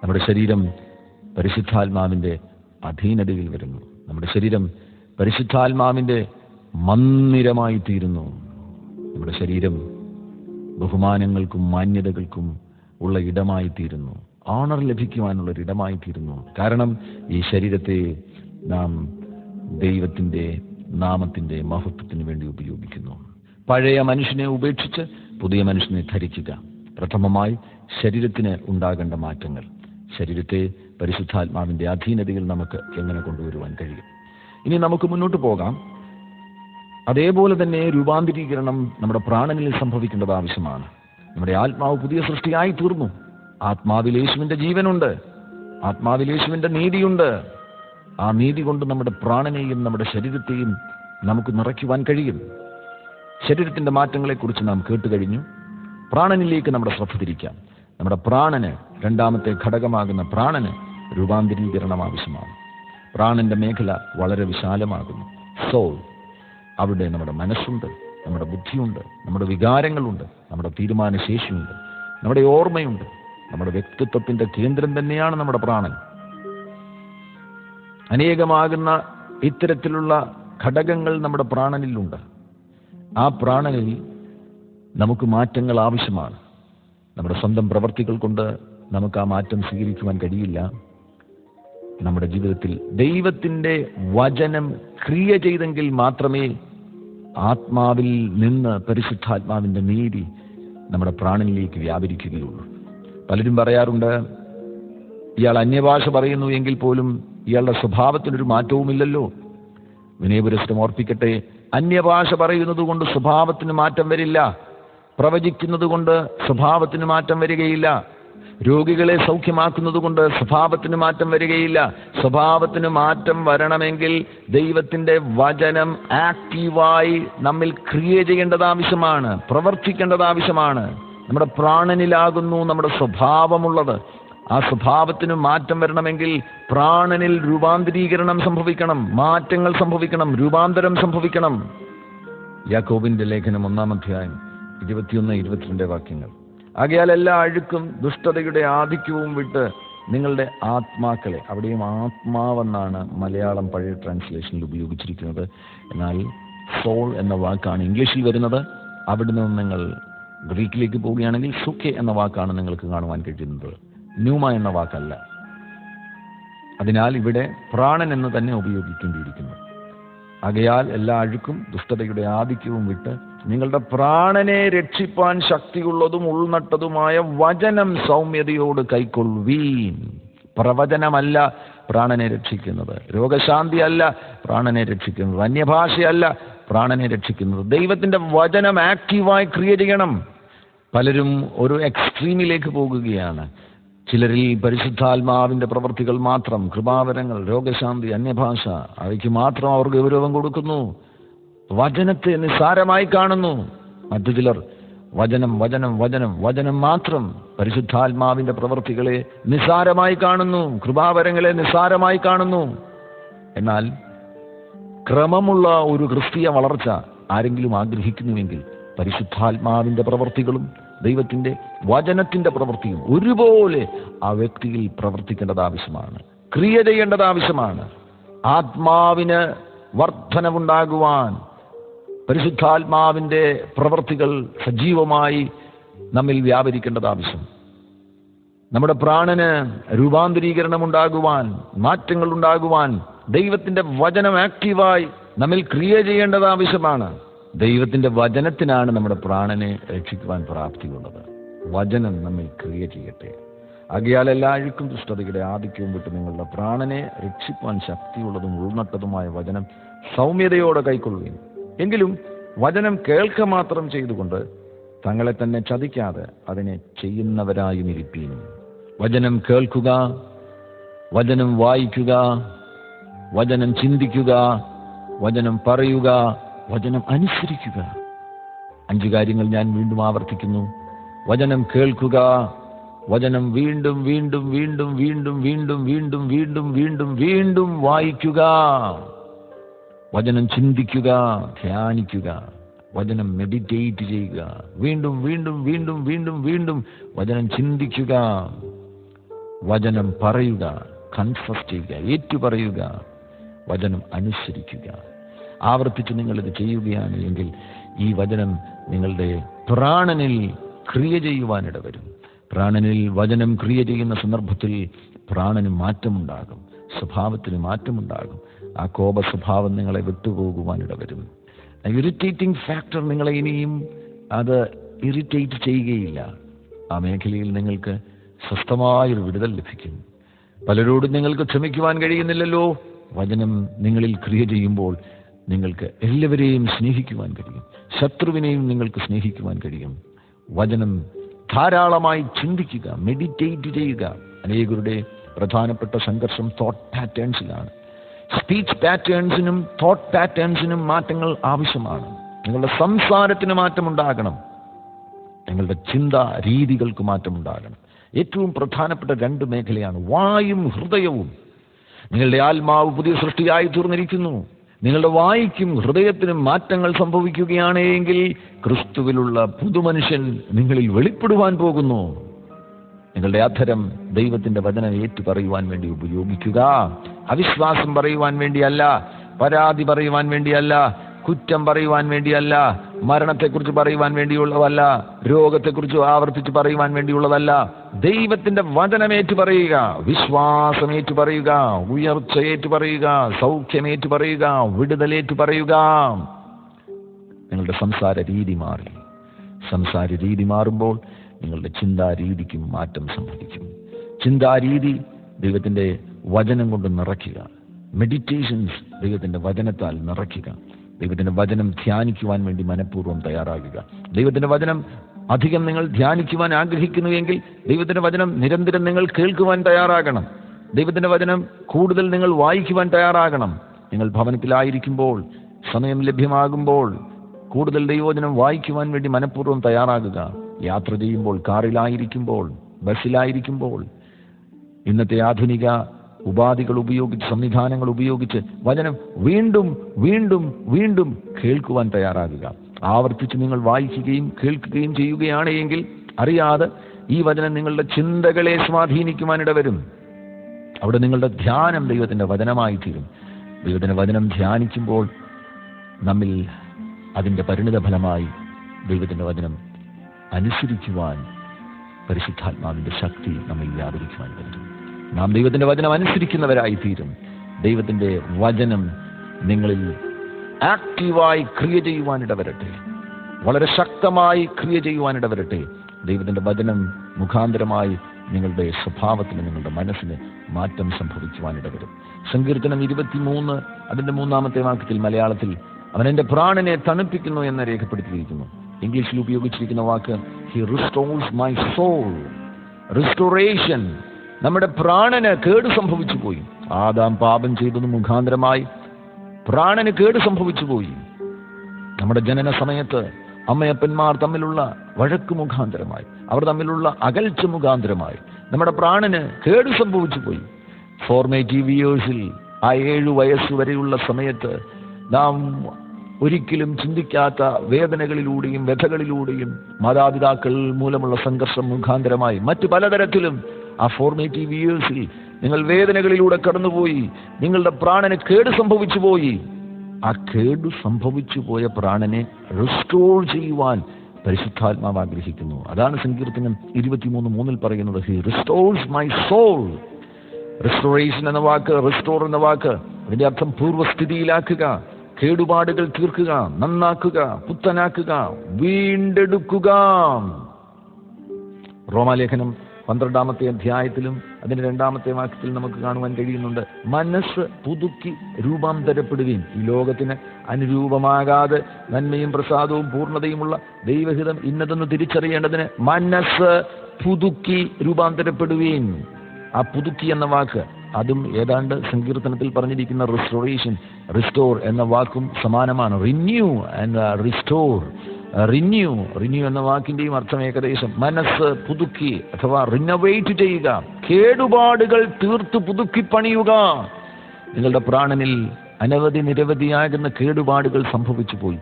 നമ്മുടെ ശരീരം പരിശുദ്ധാത്മാവിൻ്റെ അധീനതയിൽ വരുന്നു. നമ്മുടെ ശരീരം പരിശുദ്ധാത്മാവിൻ്റെ മന്ദിരമായി തീരുന്നു. നമ്മുടെ ശരീരം ബഹുമാനങ്ങൾക്കും മാന്യതകൾക്കും ഉള്ള ഇടമായി തീരുന്നു. ഓണർ ലഭിക്കുവാനുള്ളൊരിടമായി തീരുന്നു. കാരണം ഈ ശരീരത്തെ നാം ദൈവത്തിൻ്റെ നാമത്തിൻ്റെ മഹത്വത്തിന് വേണ്ടി ഉപയോഗിക്കുന്നു. പഴയ മനുഷ്യനെ ഉപേക്ഷിച്ച് പുതിയ മനുഷ്യനെ ധരിക്കുക. പ്രഥമമായി ശരീരത്തിന് ഉണ്ടാകേണ്ട മാറ്റങ്ങൾ. ശരീരത്തെ പരിശുദ്ധാത്മാവിൻ്റെ അധീനതയിൽ നമുക്ക് എങ്ങനെ കൊണ്ടുവരുവാൻ കഴിയും? ഇനി നമുക്ക് മുന്നോട്ട് പോകാം. അതേപോലെ തന്നെ രൂപാന്തരീകരണം നമ്മുടെ പ്രാണനിൽ സംഭവിക്കേണ്ടത് ആവശ്യമാണ്. നമ്മുടെ ആത്മാവ് പുതിയ സൃഷ്ടിയായി തീർന്നു. ആത്മാവിൽ യേശുവിൻ്റെ ജീവനുണ്ട്, ആത്മാവിൽ യേശുവിൻ്റെ നീതിയുണ്ട്. ആ നീതി കൊണ്ട് നമ്മുടെ പ്രാണനെയും നമ്മുടെ ശരീരത്തെയും നമുക്ക് നിറയ്ക്കുവാൻ കഴിയും. ശരീരത്തിൻ്റെ മാറ്റങ്ങളെക്കുറിച്ച് നാം കേട്ടുകഴിഞ്ഞു. പ്രാണനിലേക്ക് നമ്മുടെ ശ്രദ്ധ തിരിക്കാം. നമ്മുടെ പ്രാണന്, രണ്ടാമത്തെ ഘടകമാകുന്ന പ്രാണന് രൂപാന്തരീകരണം ആവശ്യമാണ്. പ്രാണന്റെ മേഖല വളരെ വിശാലമാകുന്നു. സോൾ, അവിടെ നമ്മുടെ മനസ്സുണ്ട്, നമ്മുടെ ബുദ്ധിയുണ്ട്, നമ്മുടെ വികാരങ്ങളുണ്ട്, നമ്മുടെ തീരുമാനശേഷിയുണ്ട്, നമ്മുടെ ഓർമ്മയുണ്ട്. നമ്മുടെ വ്യക്തിത്വത്തിന്റെ കേന്ദ്രം തന്നെയാണ് നമ്മുടെ പ്രാണൻ. അനേകമാകുന്ന ഇത്തരത്തിലുള്ള ഘടകങ്ങൾ നമ്മുടെ പ്രാണനിലുണ്ട്. ആ പ്രാണനിൽ നമുക്ക് മാറ്റങ്ങൾ ആവശ്യമാണ്. നമ്മുടെ സ്വന്തം പ്രവർത്തികൾ കൊണ്ട് നമുക്ക് ആ മാറ്റം സ്വീകരിക്കുവാൻ കഴിയില്ല. നമ്മുടെ ജീവിതത്തിൽ ദൈവത്തിൻ്റെ വചനം ക്രിയ ചെയ്തെങ്കിൽ മാത്രമേ ആത്മാവിൽ നിന്ന് പരിശുദ്ധാത്മാവിൻ്റെ നീതി നമ്മുടെ പ്രാണനിലേക്ക് വ്യാപരിക്കുകയുള്ളൂ. പലരും പറയാറുണ്ട്, ഇയാൾ അന്യഭാഷ പറയുന്നു എങ്കിൽ പോലും ഇയാളുടെ സ്വഭാവത്തിനൊരു മാറ്റവുമില്ലല്ലോ. വിനയപുരസ്സരം ഓർപ്പിക്കട്ടെ, അന്യഭാഷ പറയുന്നത് കൊണ്ട് സ്വഭാവത്തിന് മാറ്റം വരില്ല. പ്രവചിക്കുന്നത് കൊണ്ട് സ്വഭാവത്തിന് മാറ്റം വരികയില്ല. രോഗികളെ സൗഖ്യമാക്കുന്നത് കൊണ്ട് സ്വഭാവത്തിന് മാറ്റം വരികയില്ല. സ്വഭാവത്തിന് മാറ്റം വരണമെങ്കിൽ ദൈവത്തിൻ്റെ വചനം ആക്റ്റീവായി നമ്മിൽ ക്രിയ ചെയ്യേണ്ടത് ആവശ്യമാണ്, പ്രവർത്തിക്കേണ്ടത് ആവശ്യമാണ്. നമ്മുടെ പ്രാണനിലാകുന്നു നമ്മുടെ സ്വഭാവമുള്ളത്. ആ സ്വഭാവത്തിന് മാറ്റം വരണമെങ്കിൽ പ്രാണനിൽ രൂപാന്തരീകരണം സംഭവിക്കണം, മാറ്റങ്ങൾ സംഭവിക്കണം, രൂപാന്തരം സംഭവിക്കണം. യാക്കോബിന്റെ ലേഖനം 1-ാം അധ്യായം 21-22 വാക്യങ്ങൾ. ആകയാൽ എല്ലാ അഴുക്കും ദുഷ്ടതയുടെ ആധിക്യവും വിട്ട് നിങ്ങളുടെ ആത്മാക്കളെ, അവിടെയും ആത്മാവെന്നാണ് മലയാളം പഴയ ട്രാൻസ്ലേഷനിൽ ഉപയോഗിച്ചിരിക്കുന്നത്. എന്നാൽ സോൾ എന്ന വാക്കാണ് ഇംഗ്ലീഷിൽ വരുന്നത്. അവിടുന്ന് നിങ്ങൾ ഗ്രീക്കിലേക്ക് പോവുകയാണെങ്കിൽ സുഖെ എന്ന വാക്കാണ് നിങ്ങൾക്ക് കാണുവാൻ കഴിയുന്നത്, ന്യൂമ എന്ന വാക്കല്ല. അതിനാൽ ഇവിടെ പ്രാണൻ എന്ന് തന്നെ ഉപയോഗിക്കേണ്ടിയിരിക്കുന്നു. ആകയാൽ എല്ലാ അഴുക്കും ദുഷ്ടതയുടെ ആധിക്യവും വിട്ട് നിങ്ങളുടെ പ്രാണനെ രക്ഷിപ്പാൻ ശക്തിയുള്ളതും ഉൾനട്ടതുമായ വചനം സൗമ്യതയോട് കൈക്കൊള്ളുവീൻ. പ്രവചനമല്ല പ്രാണനെ രക്ഷിക്കുന്നത്, രോഗശാന്തി അല്ല പ്രാണനെ രക്ഷിക്കുന്നത്, അന്യഭാഷയല്ല പ്രാണനെ രക്ഷിക്കുന്നത്. ദൈവത്തിൻ്റെ വചനം ആക്റ്റീവായി ക്രിയ ചെയ്യണം. പലരും ഒരു എക്സ്ട്രീമിലേക്ക് പോകുകയാണ്. ചിലരിൽ പരിശുദ്ധാത്മാവിൻ്റെ പ്രവൃത്തികൾ മാത്രം, കൃപാവരങ്ങൾ, രോഗശാന്തി, അന്യഭാഷ, അവയ്ക്ക് മാത്രം അവർ ഗൗരവം കൊടുക്കുന്നു, വചനത്തെ നിസ്സാരമായി കാണുന്നു. മറ്റു ചിലർ വചനം വചനം വചനം വചനം മാത്രം, പരിശുദ്ധാത്മാവിൻ്റെ പ്രവൃത്തികളെ നിസ്സാരമായി കാണുന്നു, കൃപാവരങ്ങളെ നിസ്സാരമായി കാണുന്നു. എന്നാൽ ക്രമമുള്ള ഒരു ക്രിസ്തീയ വളർച്ച ആരെങ്കിലും ആഗ്രഹിക്കുന്നുവെങ്കിൽ പരിശുദ്ധാത്മാവിൻ്റെ പ്രവൃത്തികളും ദൈവത്തിൻ്റെ വചനത്തിൻ്റെ പ്രവൃത്തിയും ഒരുപോലെ ആ വ്യക്തിയിൽ പ്രവർത്തിക്കേണ്ടത് ആവശ്യമാണ്, ക്രിയ ചെയ്യേണ്ടത് ആവശ്യമാണ്. ആത്മാവിന് വർധനവുണ്ടാകുവാൻ പരിശുദ്ധാത്മാവിൻ്റെ പ്രവൃത്തികൾ സജീവമായി നമ്മിൽ വ്യാപരിക്കേണ്ടത് ആവശ്യം. നമ്മുടെ പ്രാണന് രൂപാന്തരീകരണം ഉണ്ടാകുവാൻ, മാറ്റങ്ങൾ ഉണ്ടാകുവാൻ ദൈവത്തിൻ്റെ വചനം ആക്റ്റീവായി നമ്മിൽ ക്രിയ ചെയ്യേണ്ടത് ആവശ്യമാണ്. ദൈവത്തിൻ്റെ വചനത്തിനാണ് നമ്മുടെ പ്രാണനെ രക്ഷിക്കുവാൻ പ്രാപ്തിയുള്ളത്. വചനം നമ്മിൽ ക്രിയ ചെയ്യട്ടെ. ആകയാൽ എല്ലാ അഴുക്കും ദുഷ്ടതയുടെ ആധിക്യവും വിട്ട് നിങ്ങളുടെ പ്രാണനെ രക്ഷിപ്പാൻ ശക്തിയുള്ളതും ഉൾനട്ടതുമായ വചനം സൗമ്യതയോടെ കൈക്കൊള്ളുകയും. എങ്കിലും വചനം കേൾക്ക മാത്രം ചെയ്തുകൊണ്ട് തങ്ങളെ തന്നെ ചതിക്കാതെ അതിനെ ചെയ്യുന്നവരായും ഇരിപ്പീനും. വചനം കേൾക്കുക, വചനം വായിക്കുക, വചനം ചിന്തിക്കുക, വചനം പറയുക, വചനം അനുസരിക്കുക. 5 കാര്യങ്ങൾ ഞാൻ വീണ്ടും ആവർത്തിക്കുന്നു. വചനം കേൾക്കുക, വചനം വീണ്ടും വീണ്ടും വീണ്ടും വീണ്ടും വീണ്ടും വീണ്ടും വീണ്ടും വീണ്ടും വീണ്ടും വായിക്കുക, വചനം ചിന്തിക്കുക, ധ്യാനിക്കുക, വചനം മെഡിറ്റേറ്റ് ചെയ്യുക, വീണ്ടും വീണ്ടും വീണ്ടും വീണ്ടും വീണ്ടും വചനം ചിന്തിക്കുക, വചനം പറയുക, കൺഫസ് ചെയ്യുക, ഏറ്റുപറയുക, വചനം അനുസരിക്കുക. ആവർത്തിച്ച് നിങ്ങളിത് ചെയ്യുകയാണ് എങ്കിൽ ഈ വചനം നിങ്ങളുടെ പ്രാണനിൽ ക്രിയ ചെയ്യുവാനിടവരും. പ്രാണനിൽ വചനം ക്രിയ ചെയ്യുന്ന സന്ദർഭത്തിൽ പ്രാണന് മാറ്റമുണ്ടാകും, സ്വഭാവത്തിന് മാറ്റമുണ്ടാകും, ആ കോപ സ്വഭാവം നിങ്ങളെ വിട്ടുപോകുവാനിടവരും. ഇറിറ്റേറ്റിംഗ് ഫാക്ടർ നിങ്ങളെ ഇനിയും അത് ഇറിറ്റേറ്റ് ചെയ്യുകയില്ല. ആ മേഖലയിൽ നിങ്ങൾക്ക് സ്വസ്ഥമായൊരു വിടുതൽ ലഭിക്കും. പലരോടും നിങ്ങൾക്ക് ക്ഷമിക്കുവാൻ കഴിയുന്നില്ലല്ലോ. വചനം നിങ്ങളിൽ ക്രിയ ചെയ്യുമ്പോൾ നിങ്ങൾക്ക് എല്ലാവരെയും സ്നേഹിക്കുവാൻ കഴിയും. ശത്രുവിനെയും നിങ്ങൾക്ക് സ്നേഹിക്കുവാൻ കഴിയും. വചനം ധാരാളമായി ചിന്തിക്കുക, മെഡിറ്റേറ്റ് ചെയ്യുക. അനേകരുടെ പ്രധാനപ്പെട്ട സംഘർഷം തോട്ട് പാറ്റേൺസിലാണ്. സ്പീച്ച് പാറ്റേൺസിനും തോട്ട് പാറ്റേൺസിനും മാറ്റങ്ങൾ ആവശ്യമാണ്. നിങ്ങളുടെ സംസാരത്തിന് മാറ്റമുണ്ടാകണം. നിങ്ങളുടെ ചിന്താ രീതികൾക്ക് മാറ്റമുണ്ടാകണം. ഏറ്റവും പ്രധാനപ്പെട്ട രണ്ട് മേഖലയാണ് വായും ഹൃദയവും. നിങ്ങളുടെ ആത്മാവ് പുതിയ സൃഷ്ടിയായി തീർന്നിരിക്കുന്നു. നിങ്ങളുടെ വായിക്കും ഹൃദയത്തിനും മാറ്റങ്ങൾ സംഭവിക്കുകയാണ് എങ്കിൽ ക്രിസ്തുവിലുള്ള പുതുമനുഷ്യൻ നിങ്ങളിൽ വെളിപ്പെടുവാൻ പോകുന്നു. നിങ്ങളുടെ അധരം ദൈവത്തിന്റെ വചനം ഏറ്റുപറയുവാൻ വേണ്ടി ഉപയോഗിക്കുക. അവിശ്വാസം പറയുവാൻ വേണ്ടിയല്ല, പരാതി പറയുവാൻ വേണ്ടിയല്ല, കുറ്റം പറയുവാൻ വേണ്ടിയല്ല, മരണത്തെക്കുറിച്ച് പറയുവാൻ വേണ്ടിയുള്ളതല്ല, രോഗത്തെക്കുറിച്ച് ആവർത്തിച്ച് പറയുവാൻ വേണ്ടിയുള്ളതല്ല. ദൈവത്തിന്റെ വചനമേറ്റു പറയുക, വിശ്വാസമേറ്റു പറയുക, ഉയർച്ചയേറ്റു പറയുക, സൗഖ്യമേറ്റു പറയുക, വിടുതലേറ്റു പറയുക. നിങ്ങളുടെ സംസാര രീതി മാറി. സംസാര രീതി മാറുമ്പോൾ നിങ്ങളുടെ ചിന്താരീതിക്കും മാറ്റം സംഭവിക്കും. ചിന്താരീതി ദൈവത്തിന്റെ വചനം കൊണ്ട് നിറയ്ക്കുക. മെഡിറ്റേഷൻസ് ദൈവത്തിന്റെ വചനത്താൽ നിറയ്ക്കുക. ദൈവത്തിന്റെ വചനം ധ്യാനിക്കുവാൻ വേണ്ടി മനഃപൂർവ്വം തയ്യാറാകുക. ദൈവത്തിന്റെ വചനം അധികം നിങ്ങൾ ധ്യാനിക്കുവാൻ ആഗ്രഹിക്കുന്നുവെങ്കിൽ ദൈവത്തിന്റെ വചനം നിരന്തരം നിങ്ങൾ കേൾക്കുവാൻ തയ്യാറാകണം. ദൈവത്തിന്റെ വചനം കൂടുതൽ നിങ്ങൾ വായിക്കുവാൻ തയ്യാറാകണം. നിങ്ങൾ ഭവനത്തിലായിരിക്കുമ്പോൾ, സമയം ലഭ്യമാകുമ്പോൾ കൂടുതൽ ദൈവവചനം വായിക്കുവാൻ വേണ്ടി മനഃപൂർവ്വം തയ്യാറാകുക. യാത്ര ചെയ്യുമ്പോൾ, കാറിലായിരിക്കുമ്പോൾ, ബസ്സിലായിരിക്കുമ്പോൾ, ഇന്നത്തെ ആധുനിക ഉപാധികൾ ഉപയോഗിച്ച്, സംവിധാനങ്ങൾ ഉപയോഗിച്ച് വചനം വീണ്ടും വീണ്ടും വീണ്ടും കേൾക്കുവാൻ തയ്യാറാകുക. ആവർത്തിച്ച് നിങ്ങൾ വായിക്കുകയും കേൾക്കുകയും ചെയ്യുകയാണ് എങ്കിൽ അറിയാതെ ഈ വചനം നിങ്ങളുടെ ചിന്തകളെ സ്വാധീനിക്കുവാനിടവരും. അവിടെ നിങ്ങളുടെ ധ്യാനം ദൈവത്തിന്റെ വചനമായി തീരും. ദൈവത്തിന്റെ വചനം ധ്യാനിക്കുമ്പോൾ നമ്മിൽ അതിൻ്റെ പരിണിത ഫലമായി ദൈവത്തിന്റെ വചനം അനുസരിക്കുവാൻ പരിശുദ്ധാത്മാവിന്റെ ശക്തി നമ്മിൽ വ്യാപരിക്കുവാൻ പറ്റും. നാം ദൈവത്തിന്റെ വചനം അനുസരിക്കുന്നവരായി തീരും. ദൈവത്തിന്റെ വചനം നിങ്ങളിൽ ആക്റ്റീവായി ക്രിയ ചെയ്യുവാനിടവരട്ടെ, വളരെ ശക്തമായി ക്രിയ ചെയ്യുവാനിടവരട്ടെ. ദൈവത്തിന്റെ വചനം മുഖാന്തരമായി നിങ്ങളുടെ സ്വഭാവത്തിന്, നിങ്ങളുടെ മനസ്സിന് മാറ്റം സംഭവിക്കുവാനിടവരും. സങ്കീർത്തനം 23 അതിന്റെ 3-ാമത്തെ വാക്യത്തിൽ മലയാളത്തിൽ അവൻ എൻ്റെ പ്രാണനെ തണുപ്പിക്കുന്നു എന്ന് രേഖപ്പെടുത്തിയിരിക്കുന്നു. ഇംഗ്ലീഷിൽ ഉപയോഗിച്ചിരിക്കുന്ന വാക്ക് he restores my soul. Restoration. നമ്മുടെ പ്രാണന് കേട് സംഭവിച്ചു പോയി. ആദാം പാപം ചെയ്തത് മുഖാന്തരമായി പ്രാണന് കേട് സംഭവിച്ചു പോയി. നമ്മുടെ ജനന സമയത്ത് അമ്മയപ്പന്മാർ തമ്മിലുള്ള വഴക്ക് മുഖാന്തരമായി, അവർ തമ്മിലുള്ള അകൽച്ച മുഖാന്തരമായി നമ്മുടെ പ്രാണന് കേട് സംഭവിച്ചു പോയി. ഫോർമേറ്റീവ് ഇയേഴ്സിൽ ആ 7 വയസ്സുവരെയുള്ള സമയത്ത് നാം ഒരിക്കലും ചിന്തിക്കാത്ത വേദനകളിലൂടെയും വ്യഥകളിലൂടെയും മാതാപിതാക്കൾ മൂലമുള്ള സംഘർഷം മുഖാന്തരമായി മറ്റു പലതരത്തിലും ആ ഫോർമേറ്റീവ് ഇയേഴ്സിൽ നിങ്ങൾ വേദനകളിലൂടെ കടന്നുപോയി. നിങ്ങളുടെ പ്രാണന് കേട് സംഭവിച്ചു പോയി. ആ കേട് സംഭവിച്ചു പോയ പ്രാണനെ റിസ്റ്റോർ ചെയ്യുവാൻ പരിശുദ്ധാത്മാവ് ആഗ്രഹിക്കുന്നു. അതാണ് സങ്കീർത്തനം 23:3 പറയുന്നത്, he restores my soul. Restoration എന്ന വാക്ക്, റിസ്റ്റോർ എന്ന വാക്ക്, അതിന്റെ അർത്ഥം പൂർവ്വസ്ഥിതിയിലാക്കുക, കേടുപാടുകൾ തീർക്കുക, നന്നാക്കുക, പുത്തനാക്കുക, വീണ്ടെടുക്കുക. റോമാലേഖനം 12-ാമത്തെ അധ്യായത്തിലും അതിന്റെ 2-ാമത്തെ വാക്യത്തിൽ നമുക്ക് കാണുവാൻ കഴിയുന്നുണ്ട്, മനസ്സ് പുതുക്കി രൂപാന്തരപ്പെടുകയും ഈ ലോകത്തിന് അനുരൂപമാകാതെ നന്മയും പ്രസാദവും പൂർണ്ണതയുമുള്ള ദൈവഹിതം ഇന്നതെന്ന് തിരിച്ചറിയേണ്ടതിന് മനസ്സ് പുതുക്കി രൂപാന്തരപ്പെടുകയും. ആ പുതുക്കി എന്ന വാക്ക് അതും ഏതാണ്ട് സങ്കീർത്തനത്തിൽ പറഞ്ഞിരിക്കുന്ന റിസ്റ്റോറേഷൻ, റിസ്റ്റോർ എന്ന വാക്കും സമാനമാണ്. Renew and restore. റിന്യൂ എന്ന വാക്കിന്റെയും അർത്ഥം ഏകദേശം മനസ്സ് പുതുക്കി അഥവാ റിനോവേറ്റ് ചെയ്യുക, കേടുപാടുകൾ തീർത്ത് പുതുക്കി പണിയുക. നിങ്ങളുടെ പ്രാണനിൽ നിരവധിയാകുന്ന കേടുപാടുകൾ സംഭവിച്ചു പോയി.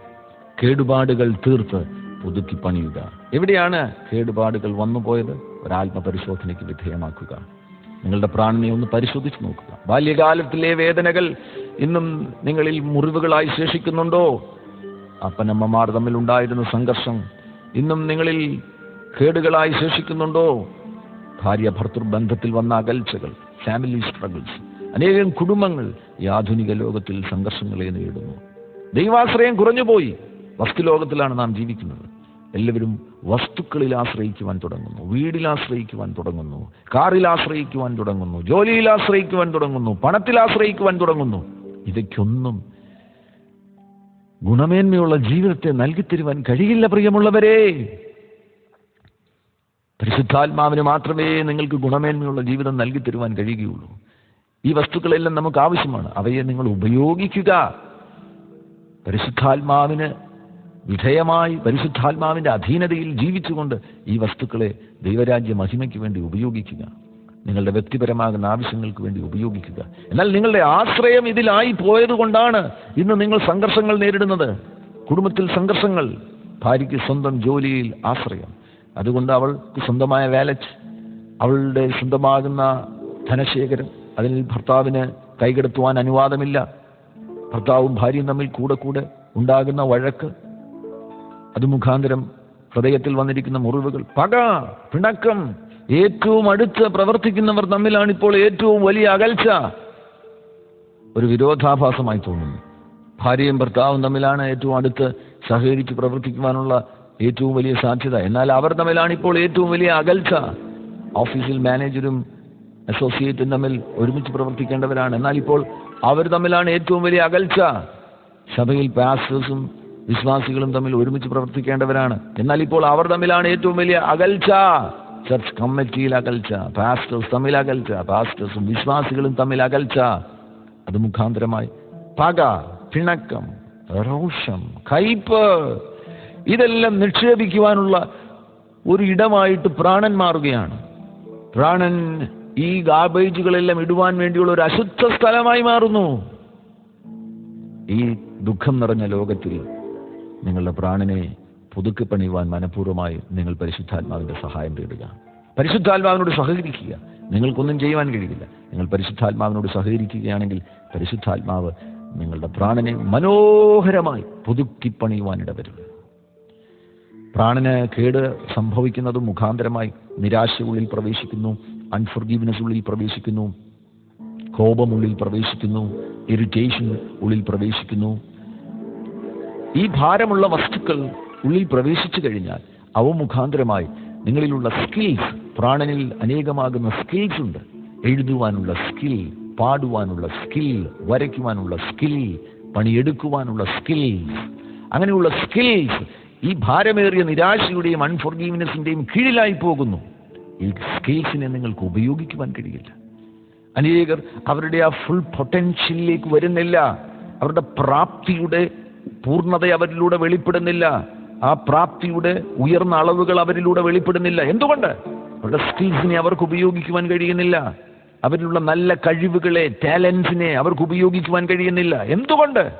കേടുപാടുകൾ തീർത്ത് പുതുക്കി പണിയുക. എവിടെയാണ് കേടുപാടുകൾ വന്നുപോയത്? ഒരാത്മപരിശോധനയ്ക്ക് വിധേയമാക്കുക. നിങ്ങളുടെ പ്രാണനെ ഒന്ന് പരിശോധിച്ച് നോക്കുക. ബാല്യകാലത്തിലെ വേദനകൾ ഇന്നും നിങ്ങളിൽ മുറിവുകളായി ശേഷിക്കുന്നുണ്ടോ? അപ്പനമ്മമാർ തമ്മിലുണ്ടായിരുന്ന സംഘർഷം ഇന്നും നിങ്ങളിൽ കേടുകളായി ശേഷിക്കുന്നുണ്ടോ? ഭാര്യ ഭർത്തൃ ബന്ധത്തിൽ വന്ന അകൽച്ചകൾ, ഫാമിലി സ്ട്രഗിൾസ്, അനേകം കുടുംബങ്ങൾ ഈ ആധുനിക ലോകത്തിൽ സംഘർഷങ്ങളെ നേരിടുന്നു. ദൈവാശ്രയം കുറഞ്ഞുപോയി. വസ്തുലോകത്തിലാണ് നാം ജീവിക്കുന്നത്. എല്ലാവരും വസ്തുക്കളിൽ ആശ്രയിക്കുവാൻ തുടങ്ങുന്നു, വീടിൽ ആശ്രയിക്കുവാൻ തുടങ്ങുന്നു, കാറിൽ ആശ്രയിക്കുവാൻ തുടങ്ങുന്നു, ജോലിയിൽ ആശ്രയിക്കുവാൻ തുടങ്ങുന്നു, പണത്തിൽ ആശ്രയിക്കുവാൻ തുടങ്ങുന്നു. ഇതൊന്നും ഗുണമേന്മയുള്ള ജീവിതത്തെ നൽകിത്തരുവാൻ കഴിയില്ല. പ്രിയമുള്ളവരെ, പരിശുദ്ധാത്മാവിന് മാത്രമേ നിങ്ങൾക്ക് ഗുണമേന്മയുള്ള ജീവിതം നൽകിത്തരുവാൻ കഴിയുകയുള്ളൂ. ഈ വസ്തുക്കളെല്ലാം നമുക്ക് ആവശ്യമാണ്. അവയെ നിങ്ങൾ ഉപയോഗിക്കുക. പരിശുദ്ധാത്മാവിന് വിധേയമായി, പരിശുദ്ധാത്മാവിന്റെ അധീനതയിൽ ജീവിച്ചുകൊണ്ട് ഈ വസ്തുക്കളെ ദൈവരാജ്യ മഹിമയ്ക്ക് വേണ്ടി ഉപയോഗിക്കുക. നിങ്ങളുടെ വ്യക്തിപരമാകുന്ന ആവശ്യങ്ങൾക്ക് വേണ്ടി ഉപയോഗിക്കുക. എന്നാൽ നിങ്ങളുടെ ആശ്രയം ഇതിലായി പോയത് കൊണ്ടാണ് ഇന്ന് നിങ്ങൾ സംഘർഷങ്ങൾ നേരിടുന്നത്. കുടുംബത്തിൽ സംഘർഷങ്ങൾ, ഭാര്യയ്ക്ക് സ്വന്തം ജോലിയിൽ ആശ്രയം, അതുകൊണ്ട് അവൾക്ക് സ്വന്തമായ വാലറ്റ്, അവളുടെ സ്വന്തമാകുന്ന ധനശേഖരം, അതിൽ ഭർത്താവിന് കൈകടത്തുവാൻ അനുവാദമില്ല. ഭർത്താവും ഭാര്യയും തമ്മിൽ കൂടെ കൂടെ ഉണ്ടാകുന്ന വഴക്ക്, അത് മുഖാന്തരം ഹൃദയത്തിൽ വന്നിരിക്കുന്ന മുറിവുകൾ, പക, പിണക്കം, ഏറ്റവും അടുത്ത് പ്രവർത്തിക്കുന്നവർ തമ്മിലാണ് ഇപ്പോൾ ഏറ്റവും വലിയ അകൽച്ച. ഒരു വിരോധാഭാസമായി തോന്നുന്നു. ഭാര്യയും ഭർത്താവും തമ്മിലാണ് ഏറ്റവും അടുത്ത് സഹകരിച്ച് പ്രവർത്തിക്കുവാനുള്ള ഏറ്റവും വലിയ സാധ്യത. എന്നാൽ അവർ തമ്മിലാണ് ഇപ്പോൾ ഏറ്റവും വലിയ അകൽച്ച. ഓഫീസിൽ മാനേജരും അസോസിയേറ്റും തമ്മിൽ ഒരുമിച്ച് പ്രവർത്തിക്കേണ്ടവരാണ്. എന്നാൽ ഇപ്പോൾ അവർ തമ്മിലാണ് ഏറ്റവും വലിയ അകൽച്ച. സഭയിൽ പാസ്റ്റേഴ്സും വിശ്വാസികളും തമ്മിൽ ഒരുമിച്ച് പ്രവർത്തിക്കേണ്ടവരാണ്. എന്നാൽ ഇപ്പോൾ അവർ തമ്മിലാണ് ഏറ്റവും വലിയ അകൽച്ച. ചർച്ച് കമ്മിറ്റിയിൽ അകൽച്ച, പാസ്റ്റേഴ്സ് തമ്മിൽ അകൽച്ച, പാസ്റ്റേഴ്സും വിശ്വാസികളും തമ്മിൽ അകൽച്ച. അത് മുഖാന്തരമായി പക, പിണക്കം, രോഷം, കയ്പ്, ഇതെല്ലാം നിക്ഷേപിക്കുവാനുള്ള ഒരു ഇടമായിട്ട് പ്രാണൻ മാറുകയാണ്. പ്രാണൻ ഈ ഗാർബേജുകളെല്ലാം ഇടുവാൻ വേണ്ടിയുള്ള ഒരു അശുദ്ധ സ്ഥലമായി മാറുന്നു. ഈ ദുഃഖം നിറഞ്ഞ ലോകത്തിൽ നിങ്ങളുടെ പ്രാണനെ പുതുക്കി പണിയുവാൻ മനഃപൂർവ്വമായി നിങ്ങൾ പരിശുദ്ധാത്മാവിന്റെ സഹായം തേടുക. പരിശുദ്ധാത്മാവിനോട് സഹകരിക്കുക. നിങ്ങൾക്കൊന്നും ചെയ്യുവാൻ കഴിയില്ല. നിങ്ങൾ പരിശുദ്ധാത്മാവിനോട് സഹകരിക്കുകയാണെങ്കിൽ പരിശുദ്ധാത്മാവ് നിങ്ങളുടെ പ്രാണനെ മനോഹരമായി പുതുക്കി പണിയുവാനിടവരും. പ്രാണന് കേട് സംഭവിക്കുന്നത് മുഖാന്തരമായി നിരാശ ഉള്ളിൽ പ്രവേശിക്കുന്നു, അൺഫോർഗീവ്നെസ് ഉള്ളിൽ പ്രവേശിക്കുന്നു, കോപം ഉള്ളിൽ പ്രവേശിക്കുന്നു, ഇറിറ്റേഷൻ ഉള്ളിൽ പ്രവേശിക്കുന്നു. ഈ ഭാരമുള്ള വസ്തുക്കൾ ഉള്ളിൽ പ്രവേശിച്ചു കഴിഞ്ഞാൽ അവ മുഖാന്തരമായി നിങ്ങളിലുള്ള സ്കിൽസ്, പ്രാണനിൽ അനേകമാകുന്ന സ്കിൽസ് ഉണ്ട്. എഴുതുവാനുള്ള സ്കിൽ, പാടുവാനുള്ള സ്കിൽ, വരയ്ക്കുവാനുള്ള സ്കിൽ, പണിയെടുക്കുവാനുള്ള സ്കിൽസ്, അങ്ങനെയുള്ള സ്കിൽസ് ഈ ഭാരമേറിയ നിരാശയുടെയും അൺഫോർഗീവ്നെസിന്റെയും കീഴിലായി പോകുന്നു. ഈ സ്കിൽസിനെ നിങ്ങൾക്ക് ഉപയോഗിക്കുവാൻ കഴിയില്ല. അനേകർ അവരുടെ ആ ഫുൾ പൊട്ടൻഷ്യലിലേക്ക് വരുന്നില്ല. അവരുടെ പ്രാപ്തിയുടെ പൂർണ്ണത അവരിലൂടെ വെളിപ്പെടുന്നില്ല. ആ പ്രാപ്തിയുടെ ഉയർന്ന അളവുകൾ അവരിലൂടെ വെളിപ്പെടുന്നില്ല. എന്തുകൊണ്ട്? അവരുടെ സ്കിൽസിനെ അവർക്ക് ഉപയോഗിക്കുവാൻ കഴിയുന്നില്ല. അവരിലുള്ള നല്ല കഴിവുകളെ, ടാലൻസിനെ അവർക്ക് ഉപയോഗിക്കുവാൻ കഴിയുന്നില്ല. എന്തുകൊണ്ട്?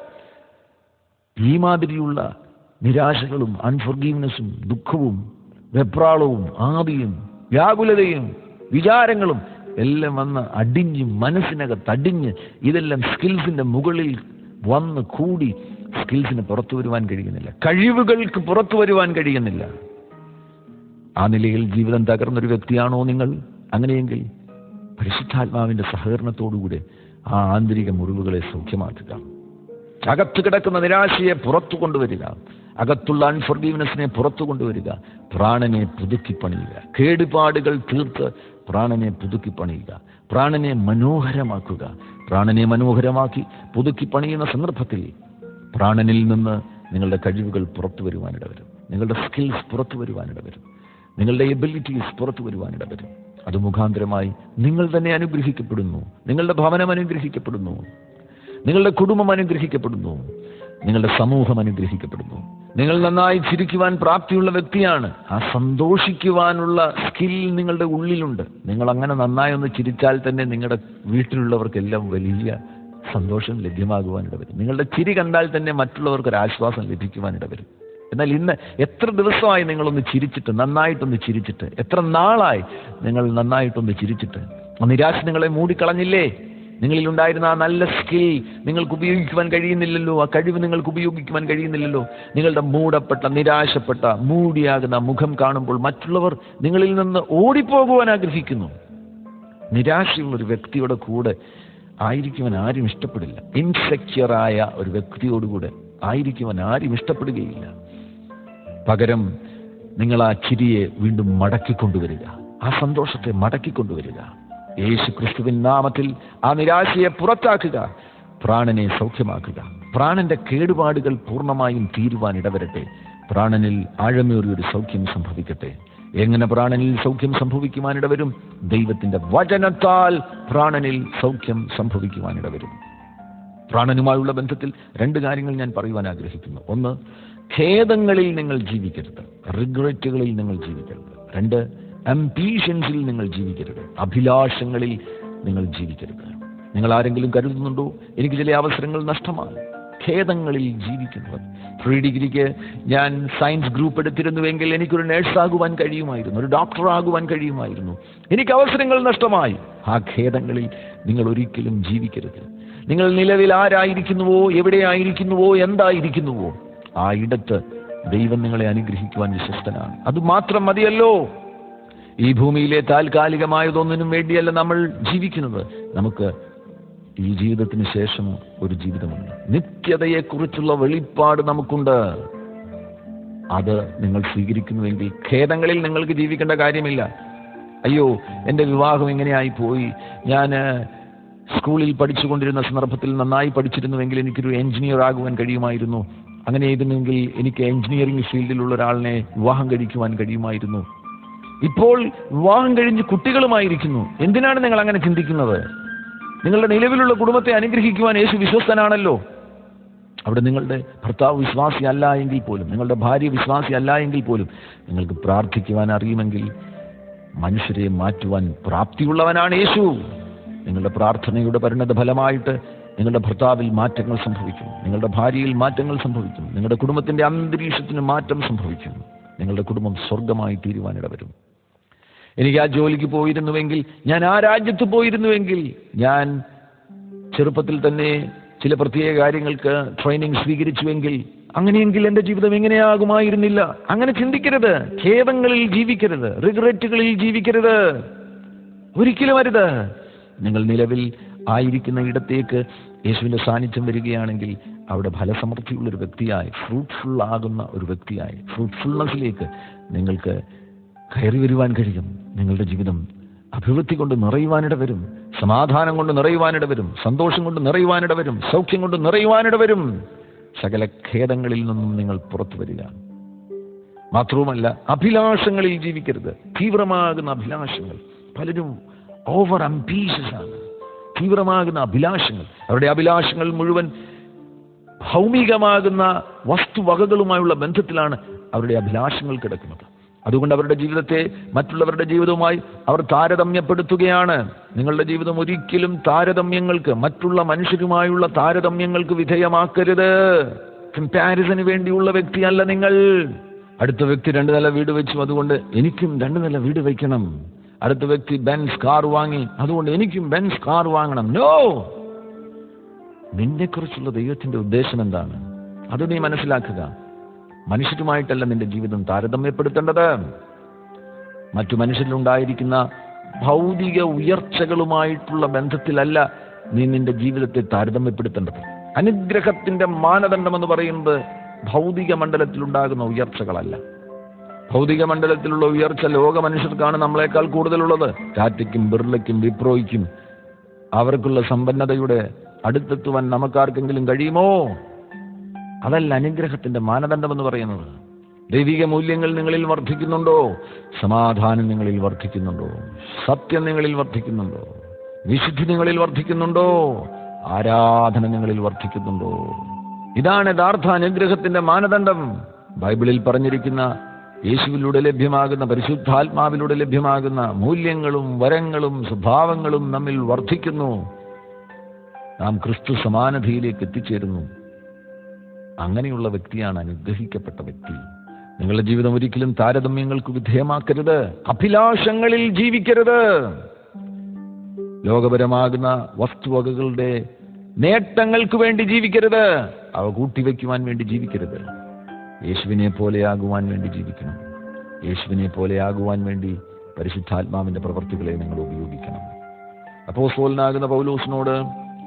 ഈ മാതിരിയുള്ള നിരാശകളും അൺഫോർഗീവ്നെസ്സും ദുഃഖവും വെപ്രാളവും ആദിയും വ്യാകുലതയും വിചാരങ്ങളും എല്ലാം വന്ന് അടിഞ്ഞ് മനസ്സിനകത്തടിഞ്ഞ് ഇതെല്ലാം സ്കിൽസിന്റെ മുകളിൽ വന്ന് കൂടി സ്കിൽസിന് പുറത്തു വരുവാൻ കഴിയുന്നില്ല. കഴിവുകൾക്ക് പുറത്തു വരുവാൻ കഴിയുന്നില്ല. ആ നിലയിൽ ജീവിതം തകർന്നൊരു വ്യക്തിയാണോ നിങ്ങൾ? അങ്ങനെയെങ്കിൽ പരിശുദ്ധാത്മാവിന്റെ സഹകരണത്തോടുകൂടി ആ ആന്തരിക മുറിവുകളെ സൗഖ്യമാക്കുക. അകത്ത് കിടക്കുന്ന നിരാശയെ പുറത്തു കൊണ്ടുവരിക. അകത്തുള്ള അൺഫോർഗീവ്നെസ്സിനെ പുറത്തു കൊണ്ടുവരിക. പ്രാണനെ പുതുക്കി പണിയുക. കേടുപാടുകൾ തീർത്ത് പ്രാണനെ പുതുക്കി പണിയുക. പ്രാണനെ മനോഹരമാക്കുക. പ്രാണനെ മനോഹരമാക്കി പുതുക്കി പണിയുന്ന സന്ദർഭത്തിൽ പ്രാണനിൽ നിന്ന് നിങ്ങളുടെ കഴിവുകൾ പുറത്തു വരുവാനിടവരും. നിങ്ങളുടെ സ്കിൽസ് പുറത്തു വരുവാനിടവരും. നിങ്ങളുടെ എബിലിറ്റീസ് പുറത്തു വരുവാനിടവരും. അത് മുഖാന്തരമായി നിങ്ങൾ തന്നെ അനുഗ്രഹിക്കപ്പെടുന്നു. നിങ്ങളുടെ ഭവനം അനുഗ്രഹിക്കപ്പെടുന്നു. നിങ്ങളുടെ കുടുംബം അനുഗ്രഹിക്കപ്പെടുന്നു. നിങ്ങളുടെ സമൂഹം അനുഗ്രഹിക്കപ്പെടുന്നു. നിങ്ങൾ നന്നായി ചിരിക്കുവാൻ പ്രാപ്തിയുള്ള വ്യക്തിയാണ്. ആ സന്തോഷിക്കുവാനുള്ള സ്കിൽ നിങ്ങളുടെ ഉള്ളിലുണ്ട്. നിങ്ങൾ അങ്ങനെ നന്നായി ഒന്ന് ചിരിച്ചാൽ തന്നെ നിങ്ങളുടെ വീട്ടിലുള്ളവർക്കെല്ലാം വലിയ സന്തോഷം ലഭ്യമാകുവാനിടവരും. നിങ്ങളുടെ ചിരി കണ്ടാൽ തന്നെ മറ്റുള്ളവർക്കൊരു ആശ്വാസം ലഭിക്കുവാനിടവരും. എന്നാൽ ഇന്ന് എത്ര ദിവസമായി നിങ്ങളൊന്ന് ചിരിച്ചിട്ട്, നന്നായിട്ടൊന്ന് ചിരിച്ചിട്ട്? എത്ര നാളായി നിങ്ങൾ നന്നായിട്ടൊന്ന് ചിരിച്ചിട്ട്? ആ നിരാശ നിങ്ങളെ മൂടിക്കളഞ്ഞില്ലേ? നിങ്ങളിലുണ്ടായിരുന്ന ആ നല്ല സ്കിൽ നിങ്ങൾക്ക് ഉപയോഗിക്കുവാൻ കഴിയുന്നില്ലല്ലോ. ആ കഴിവ് നിങ്ങൾക്ക് ഉപയോഗിക്കുവാൻ കഴിയുന്നില്ലല്ലോ. നിങ്ങളുടെ മൂടപ്പെട്ട, നിരാശപ്പെട്ട, മൂടിയാകുന്ന മുഖം കാണുമ്പോൾ മറ്റുള്ളവർ നിങ്ങളിൽ നിന്ന് ഓടിപ്പോകുവാൻ ആഗ്രഹിക്കുന്നു. നിരാശയുള്ളൊരു വ്യക്തിയുടെ കൂടെ ആയിരിക്കുവാൻ ആരും ഇഷ്ടപ്പെടില്ല. ഇൻസെക്യൂറായ ഒരു വ്യക്തിയോടുകൂടെ ആയിരിക്കുവാൻ ആരും ഇഷ്ടപ്പെടുകയില്ല. പകരം നിങ്ങൾ ആ ചിരിയെ വീണ്ടും മടക്കിക്കൊണ്ടുവരിക, ആ സന്തോഷത്തെ മടക്കിക്കൊണ്ടുവരിക. യേശു ക്രിസ്തുവിൻ നാമത്തിൽ ആ നിരാശയെ പുറത്താക്കുക, പ്രാണനെ സൗഖ്യമാക്കുക. പ്രാണന്റെ കേടുപാടുകൾ പൂർണ്ണമായും തീരുവാൻ ഇടവരട്ടെ. പ്രാണനിൽ ആഴമേറിയൊരു സൗഖ്യം സംഭവിക്കട്ടെ. എങ്ങനെ പ്രാണനിൽ സൗഖ്യം സംഭവിക്കുവാനിടവരും? ദൈവത്തിന്റെ വചനത്താൽ പ്രാണനിൽ സൗഖ്യം സംഭവിക്കുവാനിടവരും. പ്രാണനുമായുള്ള ബന്ധത്തിൽ 2 കാര്യങ്ങൾ ഞാൻ പറയുവാൻ ആഗ്രഹിക്കുന്നു. 1, ഖേദങ്ങളിൽ നിങ്ങൾ ജീവിക്കരുത്, റിഗ്രറ്റുകളിൽ നിങ്ങൾ ജീവിക്കരുത്. 2, അംബീഷൻസിൽ നിങ്ങൾ ജീവിക്കരുത്, അഭിലാഷങ്ങളിൽ നിങ്ങൾ ജീവിക്കരുത്. നിങ്ങൾ ആരെങ്കിലും കരുതുന്നുണ്ടോ എനിക്ക് ചില അവസരങ്ങൾ നഷ്ടമാണ്? ഖേദങ്ങളിൽ ജീവിക്കുന്നവർ. 3 ഡിഗ്രിക്ക് ഞാൻ സയൻസ് ഗ്രൂപ്പ് എടുത്തിരുന്നുവെങ്കിൽ എനിക്കൊരു നേഴ്സാകുവാൻ കഴിയുമായിരുന്നു, ഒരു ഡോക്ടറാകുവാൻ കഴിയുമായിരുന്നു. എനിക്ക് അവസരങ്ങൾ നഷ്ടമായി. ആ ഖേദങ്ങളിൽ നിങ്ങൾ ഒരിക്കലും ജീവിക്കരുത്. നിങ്ങൾ നിലവിൽ ആരായിരിക്കുന്നുവോ, എവിടെയായിരിക്കുന്നുവോ, എന്തായിരിക്കുന്നുവോ ആ ഇടത്ത് ദൈവം നിങ്ങളെ അനുഗ്രഹിക്കുവാൻ വിശ്വസ്തനാണ്. അതുമാത്രം മതിയല്ലോ. ഈ ഭൂമിയിലെ താൽക്കാലികമായതൊന്നിനും വേണ്ടിയല്ല നമ്മൾ ജീവിക്കുന്നത്. നമുക്ക് ഈ ജീവിതത്തിന് ശേഷം ഒരു ജീവിതമുണ്ട്. നിത്യതയെക്കുറിച്ചുള്ള വെളിപ്പാട് നമുക്കുണ്ട്. അത് നിങ്ങൾ സ്വീകരിക്കുന്നുവെങ്കിൽ ഖേദങ്ങളിൽ നിങ്ങൾക്ക് ജീവിക്കേണ്ട കാര്യമില്ല. അയ്യോ, എൻ്റെ വിവാഹം ഇങ്ങനെയായി പോയി, ഞാൻ സ്കൂളിൽ പഠിച്ചുകൊണ്ടിരുന്ന സന്ദർഭത്തിൽ നന്നായി പഠിച്ചിരുന്നുവെങ്കിൽ എനിക്കൊരു എഞ്ചിനീയർ ആകുവാൻ കഴിയുമായിരുന്നു, അങ്ങനെ ചെയ്തിരുന്നെങ്കിൽ എനിക്ക് എഞ്ചിനീയറിംഗ് ഫീൽഡിലുള്ള ഒരാളിനെ വിവാഹം കഴിക്കുവാൻ കഴിയുമായിരുന്നു. ഇപ്പോൾ വിവാഹം കഴിഞ്ഞ് കുട്ടികളുമായിരിക്കുന്നു. എന്തിനാണ് നിങ്ങൾ അങ്ങനെ ചിന്തിക്കുന്നത്? നിങ്ങളുടെ നിലവിലുള്ള കുടുംബത്തെ അനുഗ്രഹിക്കുവാൻ യേശു വിശ്വസ്തനാണല്ലോ. അവിടെ നിങ്ങളുടെ ഭർത്താവ് വിശ്വാസി അല്ല എങ്കിൽ പോലും, നിങ്ങളുടെ ഭാര്യ വിശ്വാസി അല്ല എങ്കിൽ പോലും നിങ്ങൾക്ക് പ്രാർത്ഥിക്കുവാൻ അറിയുമെങ്കിൽ മനുഷ്യരെ മാറ്റുവാൻ പ്രാപ്തിയുള്ളവനാണ് യേശു. നിങ്ങളുടെ പ്രാർത്ഥനയുടെ പരിണത ഫലമായിട്ട് നിങ്ങളുടെ ഭർത്താവിൽ മാറ്റങ്ങൾ സംഭവിക്കും, നിങ്ങളുടെ ഭാര്യയിൽ മാറ്റങ്ങൾ സംഭവിക്കും, നിങ്ങളുടെ കുടുംബത്തിന്റെ അന്തരീക്ഷത്തിന് മാറ്റം സംഭവിക്കും. നിങ്ങളുടെ കുടുംബം സ്വർഗമായി തീരുവാനിടവരും. എനിക്ക് ആ ജോലിക്ക് പോയിരുന്നുവെങ്കിൽ, ഞാൻ ആ രാജ്യത്ത് പോയിരുന്നുവെങ്കിൽ, ഞാൻ ചെറുപ്പത്തിൽ തന്നെ ചില പ്രത്യേക കാര്യങ്ങൾക്ക് ട്രെയിനിങ് സ്വീകരിച്ചുവെങ്കിൽ, അങ്ങനെയെങ്കിൽ എൻ്റെ ജീവിതം എങ്ങനെയാകുമായിരുന്നില്ല. അങ്ങനെ ചിന്തിക്കരുത്. ഖേദങ്ങളിൽ ജീവിക്കരുത്, റിഗ്രറ്റുകളിൽ ജീവിക്കരുത്, ഒരിക്കലും അരുത്. നിങ്ങൾ നിലവിൽ ആയിരിക്കുന്ന ഇടത്തേക്ക് യേശുവിൻ്റെ സാന്നിധ്യം വരികയാണെങ്കിൽ അവിടെ ഫലസമൃദ്ധിയുള്ളൊരു വ്യക്തിയായി, ഫ്രൂട്ട്ഫുൾ ആകുന്ന ഒരു വ്യക്തിയായി, ഫ്രൂട്ട്ഫുൾനെസ്സിലേക്ക് നിങ്ങൾക്ക് കയറി വരുവാൻ കഴിയും. നിങ്ങളുടെ ജീവിതം അഭിവൃദ്ധി കൊണ്ട് നിറയുവാനിടവരും, സമാധാനം കൊണ്ട് നിറയുവാനിടവരും, സന്തോഷം കൊണ്ട് നിറയുവാനിടവരും, സൗഖ്യം കൊണ്ട് നിറയുവാനിടവരും. സകല ഖേദങ്ങളിൽ നിന്നും നിങ്ങൾ പുറത്തു വരിക. മാത്രവുമല്ല, അഭിലാഷങ്ങളിൽ ജീവിക്കരുത്. തീവ്രമാകുന്ന അഭിലാഷങ്ങൾ. പലരും ഓവർ അംബീഷ്യസ് ആണ്. തീവ്രമാകുന്ന അഭിലാഷങ്ങൾ, അവരുടെ അഭിലാഷങ്ങൾ മുഴുവൻ ഭൗമികമാകുന്ന വസ്തുവകകളുമായുള്ള ബന്ധത്തിലാണ് അവരുടെ അഭിലാഷങ്ങൾ കിടക്കുന്നത്. അതുകൊണ്ട് അവരുടെ ജീവിതത്തെ മറ്റുള്ളവരുടെ ജീവിതവുമായി അവർ താരതമ്യപ്പെടുത്തുകയാണ്. നിങ്ങളുടെ ജീവിതം ഒരിക്കലും താരതമ്യങ്ങൾക്ക്, മറ്റുള്ള മനുഷ്യരുമായുള്ള താരതമ്യങ്ങൾക്ക് വിധേയമാക്കരുത്. കമ്പാരിസന് വേണ്ടിയുള്ള വ്യക്തിയല്ല നിങ്ങൾ. അടുത്ത വ്യക്തി 2 നില വീട് വെച്ചു, അതുകൊണ്ട് എനിക്കും 2 നില വീട് വയ്ക്കണം. അടുത്ത വ്യക്തി ബെൻസ് കാർ വാങ്ങി, അതുകൊണ്ട് എനിക്കും ബെൻസ് കാർ വാങ്ങണം. നോ, നിന്നെക്കുറിച്ചുള്ള ദൈവത്തിന്റെ ഉദ്ദേശം എന്താണ്? അത് നീ മനസ്സിലാക്കുക. മനുഷ്യരുമായിട്ടല്ല നിന്റെ ജീവിതം താരതമ്യപ്പെടുത്തേണ്ടത്. മറ്റു മനുഷ്യരിലുണ്ടായിരിക്കുന്ന ഭൗതിക ഉയർച്ചകളുമായിട്ടുള്ള ബന്ധത്തിലല്ല നീ നിന്റെ ജീവിതത്തെ താരതമ്യപ്പെടുത്തേണ്ടത്. അനുഗ്രഹത്തിന്റെ മാനദണ്ഡം എന്ന് പറയുന്നത് ഭൗതിക മണ്ഡലത്തിലുണ്ടാകുന്ന ഉയർച്ചകളല്ല. ഭൗതിക മണ്ഡലത്തിലുള്ള ഉയർച്ച ലോക മനുഷ്യർക്കാണ് നമ്മളെക്കാൾ കൂടുതലുള്ളത്. ടാറ്റയ്ക്കും ബിർളയ്ക്കും വിപ്രോയ്ക്കും അവർക്കുള്ള സമ്പന്നതയുടെ അടുത്തെത്തുവാൻ നമുക്കാർക്കെങ്കിലും കഴിയുമോ? അതല്ല അനുഗ്രഹത്തിന്റെ മാനദണ്ഡം എന്ന് പറയുന്നത്. ദൈവിക മൂല്യങ്ങൾ നിങ്ങളിൽ വർദ്ധിക്കുന്നുണ്ടോ? സമാധാനം നിങ്ങളിൽ വർദ്ധിക്കുന്നുണ്ടോ? സത്യം നിങ്ങളിൽ വർദ്ധിക്കുന്നുണ്ടോ? വിശുദ്ധി നിങ്ങളിൽ വർദ്ധിക്കുന്നുണ്ടോ? ആരാധന നിങ്ങളിൽ വർദ്ധിക്കുന്നുണ്ടോ? ഇതാണ് യഥാർത്ഥ അനുഗ്രഹത്തിന്റെ മാനദണ്ഡം. ബൈബിളിൽ പറഞ്ഞിരിക്കുന്ന യേശുവിലൂടെ ലഭ്യമാകുന്ന, പരിശുദ്ധാത്മാവിലൂടെ ലഭ്യമാകുന്ന മൂല്യങ്ങളും വരങ്ങളും സ്വഭാവങ്ങളും നമ്മിൽ വർദ്ധിക്കുന്നു. നാം ക്രിസ്തു സമാനതയിലേക്ക് എത്തിച്ചേരുന്നു. അങ്ങനെയുള്ള വ്യക്തിയാണ് അനുഗ്രഹിക്കപ്പെട്ട വ്യക്തി. നിങ്ങളുടെ ജീവിതം ഒരിക്കലും താരതമ്യങ്ങൾക്ക് വിധേയമാക്കരുത്. അഭിലാഷങ്ങളിൽ ജീവിക്കരുത്. ലോകപരമാകുന്ന വസ്തുവകകളുടെ നേട്ടങ്ങൾക്ക് വേണ്ടി ജീവിക്കരുത്. അവ കൂട്ടിവെക്കുവാൻ വേണ്ടി ജീവിക്കരുത്. യേശുവിനെ പോലെയാകുവാൻ വേണ്ടി ജീവിക്കണം. യേശുവിനെ പോലെയാകുവാൻ വേണ്ടി പരിശുദ്ധാത്മാവിന്റെ പ്രവൃത്തികളെ നിങ്ങൾ ഉപയോഗിക്കണം. അപ്പോസ്തലനാകുന്ന പൗലോസിനോട്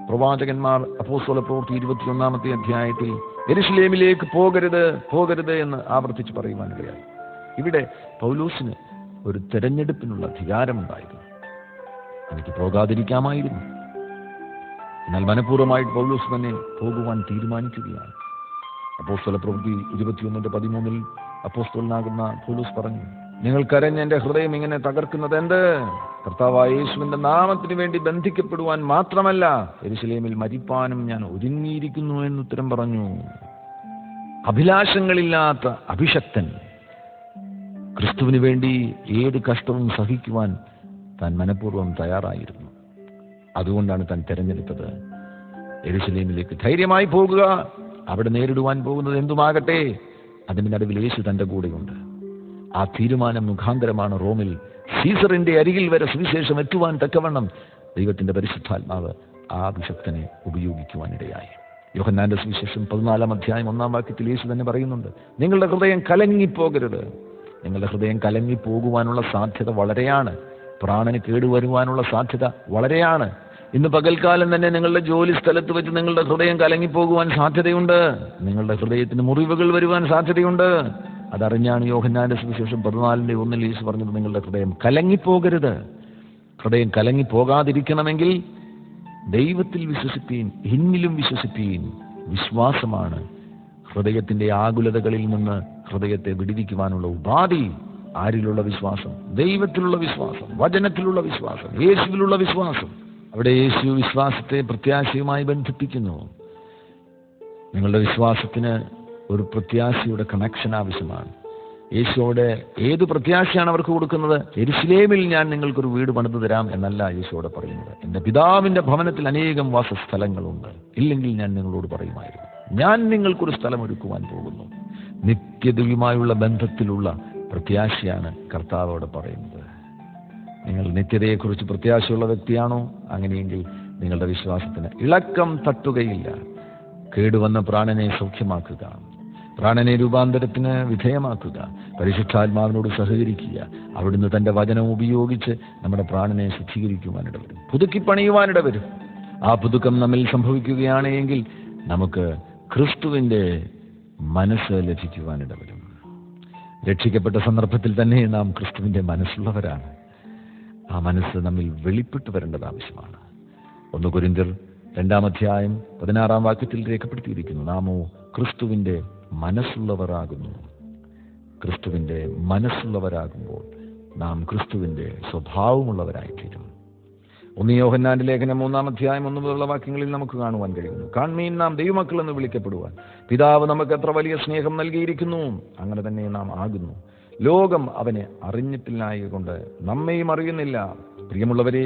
പ്രവാചകന്മാർ അപ്പോസ്തല പ്രവൃത്തി 21-ാമത്തെ അധ്യായത്തിൽ യെരുശലേമിലേക്ക് പോകരുത് പോകരുത് എന്ന് ആവർത്തിച്ച് പറയുവാനിടയായി. ഇവിടെ പൗലോസിന് ഒരു തെരഞ്ഞെടുപ്പിനുള്ള അധികാരമുണ്ടായിരുന്നു. എനിക്ക് പോകാതിരിക്കാമായിരുന്നു. എന്നാൽ മനഃപൂർവ്വമായിട്ട് പൗലോസ് തന്നെ പോകുവാൻ തീരുമാനിക്കുകയാണ്. അപ്പോസ്തല പ്രവൃത്തി 21:13 അപ്പോസ്തലനാകുന്ന പൗലോസ് പറഞ്ഞു, നിങ്ങൾ കരഞ്ഞ് എൻ്റെ ഹൃദയം ഇങ്ങനെ തകർക്കുന്നത് എന്ത്? കർത്താവായ യേശുവിന്റെ നാമത്തിന് വേണ്ടി ബന്ധിക്കപ്പെടുവാൻ മാത്രമല്ല, യെരുശലേമിൽ മരിപ്പാനും ഞാൻ ഒരുങ്ങിയിരിക്കുന്നു എന്നുത്തരം പറഞ്ഞു. അഭിലാഷങ്ങളില്ലാത്ത അഭിഷക്തൻ ക്രിസ്തുവിന് വേണ്ടി ഏത് കഷ്ടവും സഹിക്കുവാൻ താൻ മനഃപൂർവ്വം തയ്യാറായിരുന്നു. അതുകൊണ്ടാണ് താൻ തെരഞ്ഞെടുത്തത്. യെരുശലേമിലേക്ക് ധൈര്യമായി പോകുക. അവിടെ നേരിടുവാൻ പോകുന്നത് എന്തുമാകട്ടെ, അതിന്റെ നടുവിൽ യേശു തന്റെ കൂടെയുണ്ട്. ആ തീരുമാനം മുഖാന്തരമാണ് റോമിൽ സീസറിന്റെ അരികിൽ വരെ സുവിശേഷം എത്തുവാൻ തക്കവണ്ണം ദൈവത്തിന്റെ പരിശുദ്ധാത്മാവ് ആ അഭിഷക്തനെ ഉപയോഗിക്കുവാനിടയായി. യോഹന്നാന്റെ സുവിശേഷം 14-ാം അധ്യായം 1-ാം വാക്യത്തിൽ യേശു തന്നെ പറയുന്നുണ്ട്, നിങ്ങളുടെ ഹൃദയം കലങ്ങിപ്പോകരുത്. നിങ്ങളുടെ ഹൃദയം കലങ്ങിപ്പോകുവാനുള്ള സാധ്യത വളരെയാണ്. പ്രാണന് കേടുവരുവാനുള്ള സാധ്യത വളരെയാണ്. ഇന്ന് പകൽക്കാലം തന്നെ നിങ്ങളുടെ ജോലി സ്ഥലത്ത് വെച്ച് നിങ്ങളുടെ ഹൃദയം കലങ്ങിപ്പോകുവാൻ സാധ്യതയുണ്ട്. നിങ്ങളുടെ ഹൃദയത്തിന് മുറിവുകൾ വരുവാൻ സാധ്യതയുണ്ട്. അതറിഞ്ഞാണ് യോഹന്നാന്റെ സുവിശേഷം 14:1 യേശു പറഞ്ഞത്, നിങ്ങളുടെ ഹൃദയം കലങ്ങിപ്പോകരുത്. ഹൃദയം കലങ്ങിപ്പോകാതിരിക്കണമെങ്കിൽ ദൈവത്തിൽ വിശ്വസിപ്പീൻ, എന്നിലും വിശ്വസിപ്പീൻ. വിശ്വാസമാണ് ഹൃദയത്തിന്റെ ആകുലതകളിൽ നിന്ന് ഹൃദയത്തെ വിടുവിക്കുവാനുള്ള ഉപാധി. ആരിലുള്ള വിശ്വാസം? ദൈവത്തിലുള്ള വിശ്വാസം, വചനത്തിലുള്ള വിശ്വാസം, യേശുവിലുള്ള വിശ്വാസം. അവിടെ യേശു വിശ്വാസത്തെ പ്രത്യാശയുമായി ബന്ധിപ്പിക്കുന്നു. നിങ്ങളുടെ വിശ്വാസത്തിന് ഒരു പ്രത്യാശയുടെ കണക്ഷൻ ആവശ്യമാണ്. യേശുവോടെ ഏത് പ്രത്യാശയാണ് അവർക്ക് കൊടുക്കുന്നത്? യെരുശലേമിൽ ഞാൻ നിങ്ങൾക്കൊരു വീട് പണിതു തരാം എന്നല്ല യേശുവോടെ പറയുന്നത്. എൻ്റെ പിതാവിൻ്റെ ഭവനത്തിൽ അനേകം വാസസ്ഥലങ്ങളുണ്ട്, ഇല്ലെങ്കിൽ ഞാൻ നിങ്ങളോട് പറയുമായിരുന്നു. ഞാൻ നിങ്ങൾക്കൊരു സ്ഥലം ഒരുക്കുവാൻ പോകുന്നു. നിത്യതയുമായുള്ള ബന്ധത്തിലുള്ള പ്രത്യാശയാണ് കർത്താവോട് പറയുന്നത്. നിങ്ങൾ നിത്യതയെക്കുറിച്ച് പ്രത്യാശയുള്ള വ്യക്തിയാണോ? അങ്ങനെയെങ്കിൽ നിങ്ങളുടെ വിശ്വാസത്തിന് ഇളക്കം തട്ടുകയില്ല. കേടുവന്ന പ്രാണനെ സൗഖ്യമാക്കുക, പ്രാണനെ രൂപാന്തരത്തിന് വിധേയമാക്കുക, പരിശുദ്ധാത്മാവിനോട് സഹകരിക്കുക. അവിടുന്ന് തൻ്റെ വചനം ഉപയോഗിച്ച് നമ്മുടെ പ്രാണനെ ശുദ്ധീകരിക്കുവാനിട വരും, പുതുക്കി പണിയുവാനിട വരും. ആ പുതുക്കം നമ്മിൽ സംഭവിക്കുകയാണെങ്കിൽ നമുക്ക് ക്രിസ്തുവിൻ്റെ മനസ്സ് ലഭിക്കുവാനിട വരും. രക്ഷിക്കപ്പെട്ട സന്ദർഭത്തിൽ തന്നെ നാം ക്രിസ്തുവിൻ്റെ മനസ്സുള്ളവരാണ്. ആ മനസ്സ് നമ്മിൽ വെളിപ്പെട്ടു വരേണ്ടത് ആവശ്യമാണ്. 1 കൊരിന്ത്യർ 2-ാം അധ്യായം 16-ാം വാക്യത്തിൽ രേഖപ്പെടുത്തിയിരിക്കുന്നു, നാമോ ക്രിസ്തുവിൻ്റെ മനസ്സുള്ളവരാകുന്നു. ക്രിസ്തുവിൻ്റെ മനസ്സുള്ളവരാകുമ്പോൾ നാം ക്രിസ്തുവിൻ്റെ സ്വഭാവമുള്ളവരായിത്തീരും. 1 യോഹന്നാന്റെ ലേഖനം 3-ാം അധ്യായം 1 മുതലുള്ള വാക്യങ്ങളിൽ നമുക്ക് കാണുവാൻ കഴിയുന്നു, കാൺമീൻ നാം ദൈവമക്കൾ എന്ന് വിളിക്കപ്പെടുവാൻ പിതാവ് നമുക്ക് എത്ര വലിയ സ്നേഹം നൽകിയിരിക്കുന്നു, അങ്ങനെ തന്നെ നാം ആകുന്നു. ലോകം അവനെ അറിഞ്ഞിട്ടില്ലായതുകൊണ്ട് നമ്മെയും അറിയുന്നില്ല. പ്രിയമുള്ളവരെ,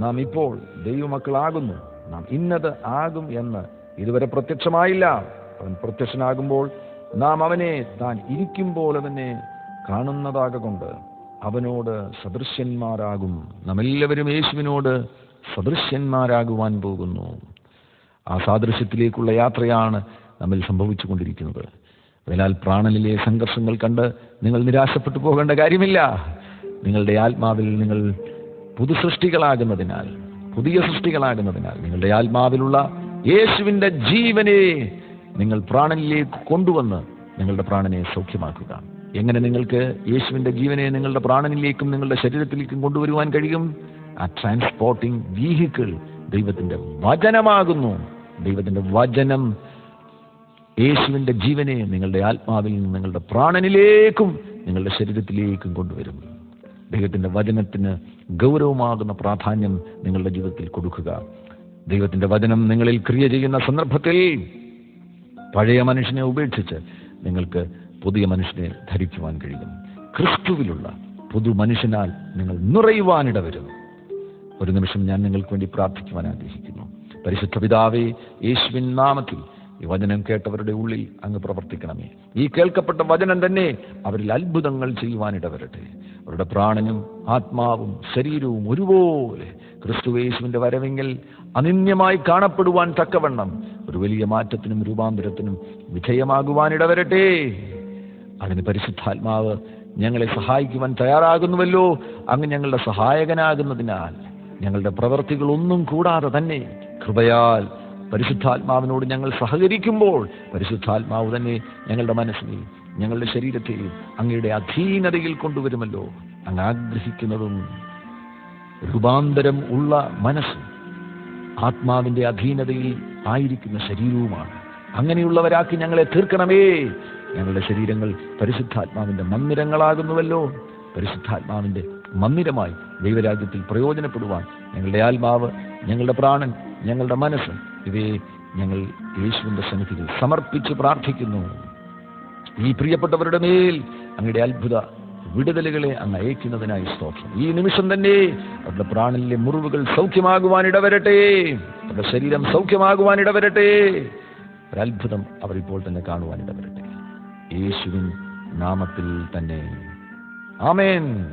നാം ഇപ്പോൾ ദൈവമക്കളാകുന്നു. നാം ഇന്നത് ആകും എന്ന് ഇതുവരെ പ്രത്യക്ഷമായില്ല. അവൻ പ്രത്യക്ഷനാകുമ്പോൾ നാം അവനെ താൻ ഇരിക്കും പോലെ തന്നെ കാണുന്നതാകൊണ്ട് അവനോട് സദൃശ്യന്മാരാകും. നാം എല്ലാവരും യേശുവിനോട് സദൃശ്യന്മാരാകുവാൻ പോകുന്നു. ആ സാദൃശ്യത്തിലേക്കുള്ള യാത്രയാണ് നമ്മിൽ സംഭവിച്ചു കൊണ്ടിരിക്കുന്നത്. അതിനാൽ പ്രാണനിലെ സംഘർഷങ്ങൾ കണ്ട് നിങ്ങൾ നിരാശപ്പെട്ടു പോകേണ്ട കാര്യമില്ല. നിങ്ങളുടെ ആത്മാവിൽ നിങ്ങൾ പുതിയ സൃഷ്ടികളാകുന്നതിനാൽ നിങ്ങളുടെ ആത്മാവിലുള്ള യേശുവിൻ്റെ ജീവനെ നിങ്ങൾ പ്രാണനിലേക്ക് കൊണ്ടുവന്ന് നിങ്ങളുടെ പ്രാണനെ സൗഖ്യമാക്കുക. എങ്ങനെ നിങ്ങൾക്ക് യേശുവിൻ്റെ ജീവനെ നിങ്ങളുടെ പ്രാണനിലേക്കും നിങ്ങളുടെ ശരീരത്തിലേക്കും കൊണ്ടുവരുവാൻ കഴിയും? ആ ട്രാൻസ്പോർട്ടിംഗ് വീഹിക്കിൾ ദൈവത്തിൻ്റെ വചനമാകുന്നു. ദൈവത്തിൻ്റെ വചനം യേശുവിൻ്റെ ജീവനെ നിങ്ങളുടെ ആത്മാവിൽ നിന്ന് നിങ്ങളുടെ പ്രാണനിലേക്കും നിങ്ങളുടെ ശരീരത്തിലേക്കും കൊണ്ടുവരും. ദൈവത്തിൻ്റെ വചനത്തിന് ഗൗരവമാകുന്ന പ്രാധാന്യം നിങ്ങളുടെ ജീവിതത്തിൽ കൊടുക്കുക. ദൈവത്തിൻ്റെ വചനം നിങ്ങളിൽ ക്രിയ ചെയ്യുന്ന സന്ദർഭത്തിൽ പഴയ മനുഷ്യനെ ഉപേക്ഷിച്ച് നിങ്ങൾക്ക് പുതിയ മനുഷ്യനെ ധരിക്കുവാൻ കഴിയും. ക്രിസ്തുവിലുള്ള പുതു മനുഷ്യനാൽ നിങ്ങൾ നിറയുവാനിട വരും. ഒരു നിമിഷം ഞാൻ നിങ്ങൾക്ക് വേണ്ടി പ്രാർത്ഥിക്കുവാൻ ആഗ്രഹിക്കുന്നു. പരിശുദ്ധ പിതാവേ, യേശുവിൻ നാമത്തിൽ ഈ വചനം കേട്ടവരുടെ ഉള്ളിൽ അങ്ങ് പ്രവർത്തിക്കണമേ. ഈ കേൾക്കപ്പെട്ട വചനം തന്നെ അവരിൽ അത്ഭുതങ്ങൾ ചെയ്യുവാനിട വരട്ടെ. അവരുടെ പ്രാണനും ആത്മാവും ശരീരവും ഒരുപോലെ ക്രിസ്തുയേശുവിൻ്റെ വരവെങ്കിൽ അനിന്യമായി കാണപ്പെടുവാൻ തക്കവണ്ണം ഒരു വലിയ മാറ്റത്തിനും രൂപാന്തരത്തിനും വിധേയമാകുവാനിട വരട്ടെ. അതിന് പരിശുദ്ധാത്മാവ് ഞങ്ങളെ സഹായിക്കുവാൻ തയ്യാറാകുന്നുവല്ലോ. അങ്ങ് ഞങ്ങളുടെ സഹായകനാകുന്നതിനാൽ ഞങ്ങളുടെ പ്രവൃത്തികളൊന്നും കൂടാതെ തന്നെ കൃപയാൽ പരിശുദ്ധാത്മാവിനോട് ഞങ്ങൾ സഹകരിക്കുമ്പോൾ പരിശുദ്ധാത്മാവ് തന്നെ ഞങ്ങളുടെ മനസ്സിനെയും ഞങ്ങളുടെ ശരീരത്തെയും അങ്ങയുടെ അധീനതയിൽ കൊണ്ടുവരുമല്ലോ. അങ്ങ് ആഗ്രഹിക്കുന്നതും രൂപാന്തരം ഉള്ള മനസ്സും ആത്മാവിന്റെ അധീനതയിൽ ആയിരിക്കുന്ന ശരീരവുമാണ്. അങ്ങനെയുള്ളവരാക്കി ഞങ്ങളെ തീർക്കണമേ. ഞങ്ങളുടെ ശരീരങ്ങൾ പരിശുദ്ധാത്മാവിന്റെ മന്ദിരങ്ങളാകുന്നുവല്ലോ. പരിശുദ്ധാത്മാവിന്റെ മന്ദിരമായി ദൈവരാജ്യത്തിൽ പ്രയോജനപ്പെടുവാൻ ഞങ്ങളുടെ ആത്മാവ്, ഞങ്ങളുടെ പ്രാണൻ, ഞങ്ങളുടെ മനസ്സ് ഇവയെ ഞങ്ങൾ യേശുവിന്റെ സന്നിധിയിൽ സമർപ്പിച്ച് പ്രാർത്ഥിക്കുന്നു. ഈ പ്രിയപ്പെട്ടവരുടെ മേൽ അങ്ങയുടെ അത്ഭുത വിടുതലുകളെ അങ്ങ് അയക്കുന്നതിനായി സ്തോത്രം. ഈ നിമിഷം തന്നെ അവരുടെ പ്രാണനിലെ മുറിവുകൾ സൗഖ്യമാകുവാൻ ഇടവരട്ടെ, അവരുടെ ശരീരം സൗഖ്യമാകുവാൻ ഇടവരട്ടെ. ഒരത്ഭുതം അവർ ഇപ്പോൾ തന്നെ കാണുവാൻ ഇടവരട്ടെ. യേശുവിൻ നാമത്തിൽ തന്നെ. ആമേൻ.